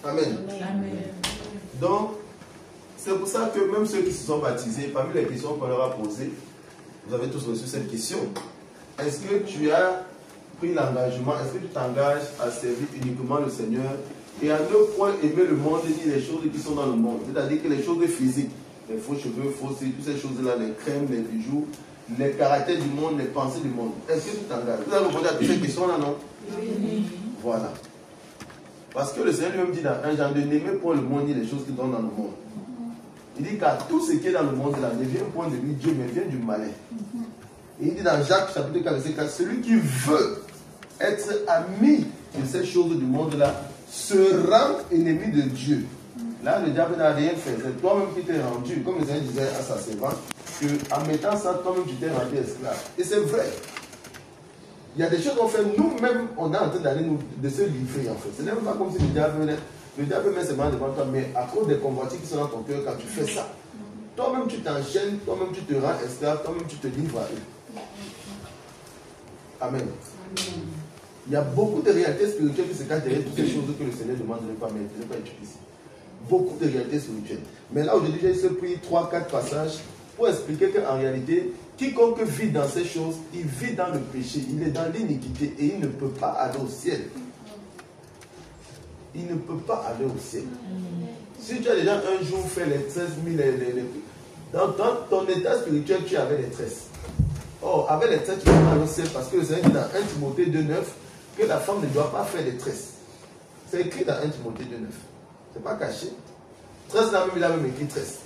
Amen. Amen. Donc, c'est pour ça que même ceux qui se sont baptisés, parmi les questions qu'on leur a posées, vous avez tous reçu cette question. Est-ce que tu as pris l'engagement, est-ce que tu t'engages à servir uniquement le Seigneur et à ne point aimer le monde ni les choses qui sont dans le monde? C'est-à-dire que les choses physiques, les faux cheveux, faux cils, toutes ces choses-là, les crèmes, les bijoux, les caractères du monde, les pensées du monde. Est-ce que tu t'engages? Vous avez répondu à toutes ces questions-là, non? Oui. Voilà. Parce que le Seigneur lui-même dit dans 1 Jean de n'aimer point le monde ni les choses qui sont dans le monde. Il dit car tout ce qui est dans le monde là ne vient point de lui, Dieu, mais vient du malin. Et il dit dans Jacques chapitre 4, verset 4, celui qui veut être ami de ces choses du monde là se rend ennemi de Dieu. Là, le diable n'a rien fait. C'est toi-même qui t'es rendu, comme le Seigneur disait à sa servante, qu'en mettant ça, toi-même tu t'es rendu esclave. Et c'est vrai. Il y a des choses qu'on fait, nous-mêmes, on est en train d'aller de se livrer en fait. Ce n'est même pas comme si le diable met ses mains devant toi, mais à cause des convoitises qui sont dans ton cœur, quand tu fais ça, toi-même tu t'enchaînes, toi-même tu te rends esclave, toi-même tu te livres à eux. Amen. Il y a beaucoup de réalités spirituelles qui se cachent derrière toutes ces choses que le Seigneur demande de ne pas mettre, de ne pas utiliser. Beaucoup de réalités spirituelles. Mais là aujourd'hui, j'ai pris 3-4 passages pour expliquer qu'en réalité, quiconque vit dans ces choses, il vit dans le péché, il est dans l'iniquité et il ne peut pas aller au ciel. Il ne peut pas aller au ciel. Si tu as déjà un jour fait les 13 000, dans ton état spirituel, tu avais les 13. Or, avec les 13, tu ne peux pas aller au ciel parce que le Seigneur dit dans 1 Timothée 2,9 que la femme ne doit pas faire les 13. C'est écrit dans 1 Timothée 2,9. Ce n'est pas caché. 13 là même, il a même écrit 13.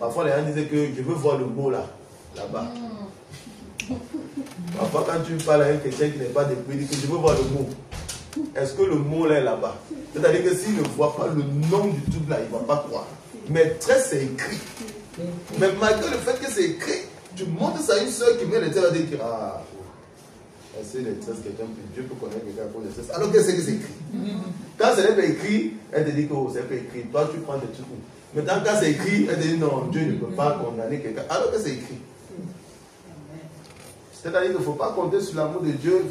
Parfois, les gens disaient que je veux voir le mot là-bas. Parfois, quand tu parles à quelqu'un qui n'est pas depuis, il dit que je veux voir le mot. Est-ce que le mot là est là-bas? C'est-à-dire que s'il ne voit pas le nom du tout là, il ne va pas croire. Mais 13, c'est écrit. Mais malgré le fait que c'est écrit, tu montres ça à une soeur qui met les 13, elle dit que ah, c'est les 13, quelqu'un, Dieu peut connaître quelqu'un à cause des 13. Alors qu'elle sait que c'est écrit. Quand ce n'est pas écrit, elle te dit que oh, c'est pas écrit. Toi, tu prends des trucs. Maintenant, quand c'est écrit, elle te dit non, Dieu ne peut pas condamner quelqu'un. Alors que c'est écrit. C'est-à-dire qu'il ne faut pas compter sur l'amour de Dieu.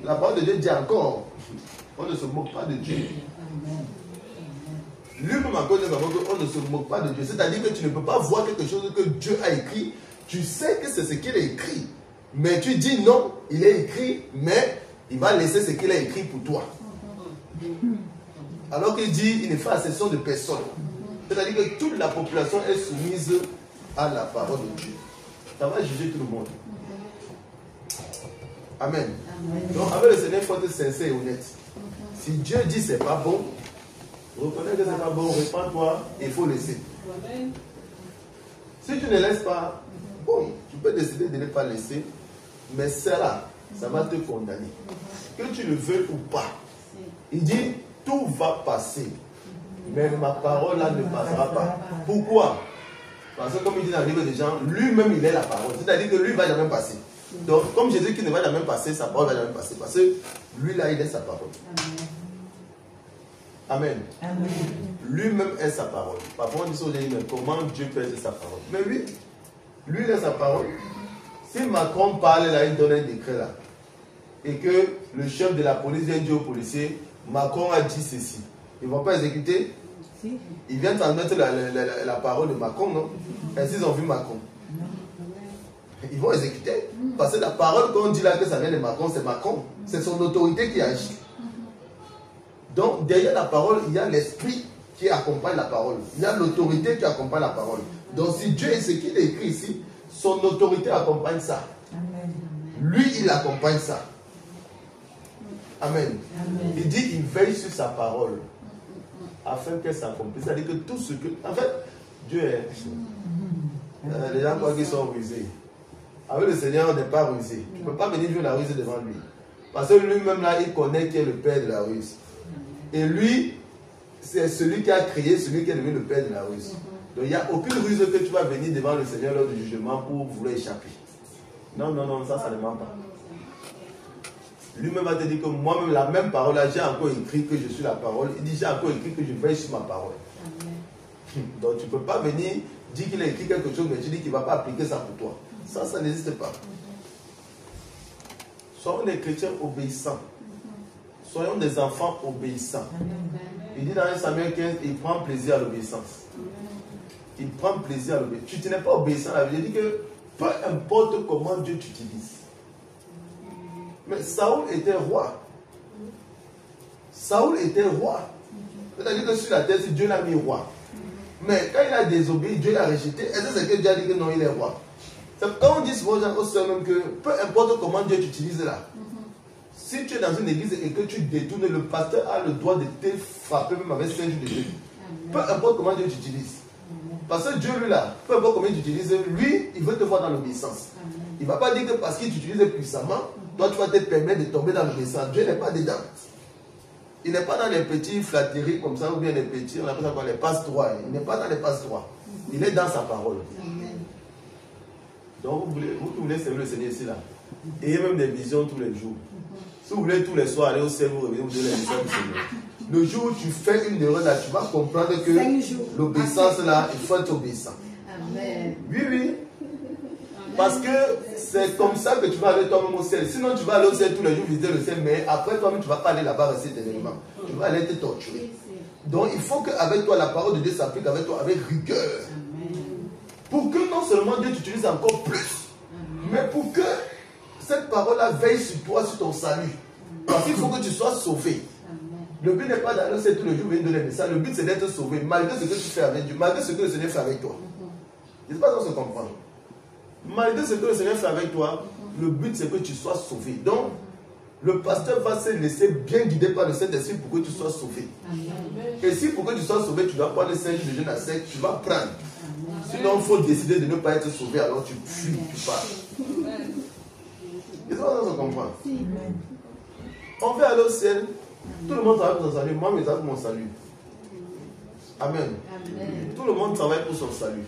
La parole de Dieu dit encore, on ne se moque pas de Dieu. Lui-même encore dit qu'on ne se moque pas de Dieu. C'est-à-dire que tu ne peux pas voir quelque chose que Dieu a écrit. Tu sais que c'est ce qu'il a écrit. Mais tu dis non, il est écrit, mais il va laisser ce qu'il a écrit pour toi. Alors qu'il dit, il ne fait exception de personne. C'est-à-dire que toute la population est soumise à la parole de Dieu. Ça va juger tout le monde. Amen. Donc avec le Seigneur, il faut être sincère et honnête. Si Dieu dit c'est pas bon, reconnais que c'est pas bon, répands-toi et il faut laisser. Si tu ne laisses pas, bon, tu peux décider de ne pas laisser, mais cela, ça va te condamner. Que tu le veuilles ou pas. Il dit, tout va passer, mais ma parole là ne passera pas. Pourquoi? Parce que comme il dit dans le livre des gens, lui-même il est la parole. C'est-à-dire que lui ne va jamais passer. Donc, comme Jésus qui ne va jamais passer, sa parole ne va jamais passer. Parce que lui là, il est sa parole. Amen. Amen. Lui-même est sa parole. Parfois on dit ça, mais comment Dieu peut être sa parole? Mais oui, lui il est sa parole. Si Macron parle là, il donne un décret là, et que le chef de la police vient dire aux policiers, Macron a dit ceci, ils ne vont pas exécuter? Ils viennent transmettre la parole de Macron, non? Ainsi ils ont vu Macron. Ils vont exécuter. Parce que la parole qu'on dit là que ça vient de Macron, c'est Macron. C'est son autorité qui agit. Donc derrière la parole, il y a l'esprit qui accompagne la parole. Il y a l'autorité qui accompagne la parole. Donc si Dieu est ce qu'il est écrit ici, son autorité accompagne ça. Lui, il accompagne ça. Amen. Il dit, il veille sur sa parole afin qu'elle s'accomplisse. C'est-à-dire que tout ce que... En fait, Dieu est... les gens croient qu'ils sont rusés. Avec le Seigneur, on n'est pas rusé. Tu ne peux pas venir jouer la ruse devant lui. Parce que lui-même, là, il connaît qui est le père de la ruse. Et lui, c'est celui qui a créé, celui qui est devenu le père de la ruse. Donc, il n'y a aucune ruse que tu vas venir devant le Seigneur lors du jugement pour vouloir échapper. Non, non, non, ça ne ment pas. Lui-même va te dire que moi-même, la même parole, là, j'ai encore écrit que je suis la parole. Il dit, j'ai encore écrit que je veille sur ma parole. Donc, tu ne peux pas venir dire qu'il a écrit quelque chose, mais tu dis qu'il ne va pas appliquer ça pour toi. Ça n'existe pas. Soyons des chrétiens obéissants. Soyons des enfants obéissants. Il dit dans 1 Samuel 15, il prend plaisir à l'obéissance. Il prend plaisir à l'obéissance. Tu n'es pas obéissant à la vie. Il dit que peu importe comment Dieu t'utilise. Mais Saoul était roi. Saoul était roi. C'est-à-dire que sur la terre, Dieu l'a mis roi. Mais quand il a désobéi, Dieu l'a rejeté. Est-ce que c'est que Dieu a dit que non, il est roi? Quand on dit souvent aux sœurs même que peu importe comment Dieu t'utilise là, si tu es dans une église et que tu détournes, le pasteur a le droit de te frapper même avec 5 jours de jeûne. Peu importe comment Dieu t'utilise. Parce que Dieu, lui là, peu importe comment il t'utilise, lui, il veut te voir dans l'obéissance. Il ne va pas dire que parce qu'il t'utilise puissamment, toi tu vas te permettre de tomber dans l'obéissance. Dieu n'est pas dedans. Il n'est pas dans les petits flatteries comme ça, ou bien les petits, on appelle ça quoi, les passe-droits. Il n'est pas dans les passe-droits. Il est dans sa parole. Donc vous qui voulez servir le Seigneur ici là, ayez même des visions tous les jours. Si vous voulez tous les soirs aller au ciel, vous revenez, vous donnez les visions du Seigneur. Le jour où tu fais une erreur là, tu vas comprendre que l'obéissance là, il faut être obéissant. Amen. Oui, oui. Parce que c'est comme ça que tu vas aller toi-même au ciel. Sinon, tu vas aller au ciel tous les jours visiter le ciel, mais après toi-même, tu ne vas pas aller là-bas rester éternellement. Tu vas aller te torturer. Donc, il faut qu'avec toi, la parole de Dieu s'applique avec toi avec rigueur. Pour que non seulement Dieu t'utilise encore plus, mais pour que cette parole-là veille sur toi, sur ton salut. Parce qu'il faut que tu sois sauvé. Le but n'est pas d'aller au ciel tous les jours venir donner le message. Le but, c'est d'être sauvé, malgré ce que tu fais avec Dieu, malgré ce que le Seigneur fait avec toi. Je ne sais pas si on se comprend. Malgré ce que le Seigneur fait avec toi, le but c'est que tu sois sauvé. Donc, le pasteur va se laisser bien guider par le Saint-Esprit pour que tu sois sauvé. Et si pour que tu sois sauvé, tu dois prendre 5 jours de jeûne à sec, tu vas prendre. Sinon, il faut décider de ne pas être sauvé, alors tu fuis, tu pars. Et ça, on se comprend. On veut aller au ciel. Tout le monde travaille pour son salut. Moi, je travaille pour mon salut. Amen. Tout le monde travaille pour son salut.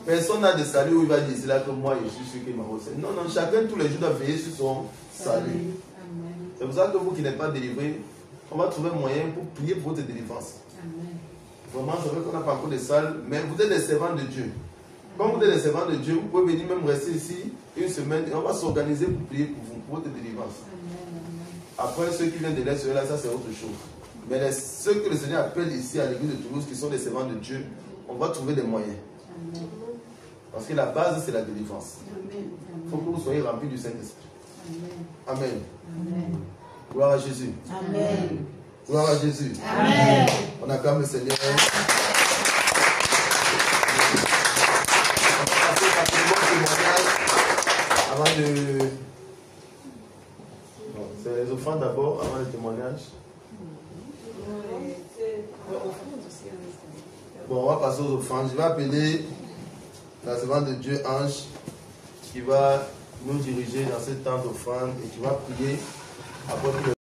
Personne n'a de salut où il va dire c'est là que moi je suis celui qui m'a reçu. Non, non, chacun tous les jours doit veiller sur son salut. C'est pour ça que vous qui n'êtes pas délivrés, on va trouver un moyen pour prier pour votre délivrance. Vraiment, c'est vrai qu'on n'a pas encore de salle, mais vous êtes des servants de Dieu. Comme vous êtes des servants de Dieu, vous pouvez venir même rester ici une semaine et on va s'organiser pour prier pour vous, pour votre délivrance. Après, ceux qui viennent de l'Est, là, ça c'est autre chose. Mais ceux que le Seigneur appelle ici à l'église de Toulouse, qui sont des servants de Dieu, on va trouver des moyens. Parce que la base, c'est la délivrance. Il faut que vous soyez remplis du Saint-Esprit. Amen. Gloire à Jésus. Amen. Gloire à Jésus. Amen. On acclame le Seigneur. On va passer rapidement au témoignage avant de... Bon, c'est les offrandes d'abord, avant le témoignage. Bon, on va passer aux offrandes. Je vais appeler la servante de Dieu, Ange, qui va nous diriger dans ce temps d'offrande et qui va prier après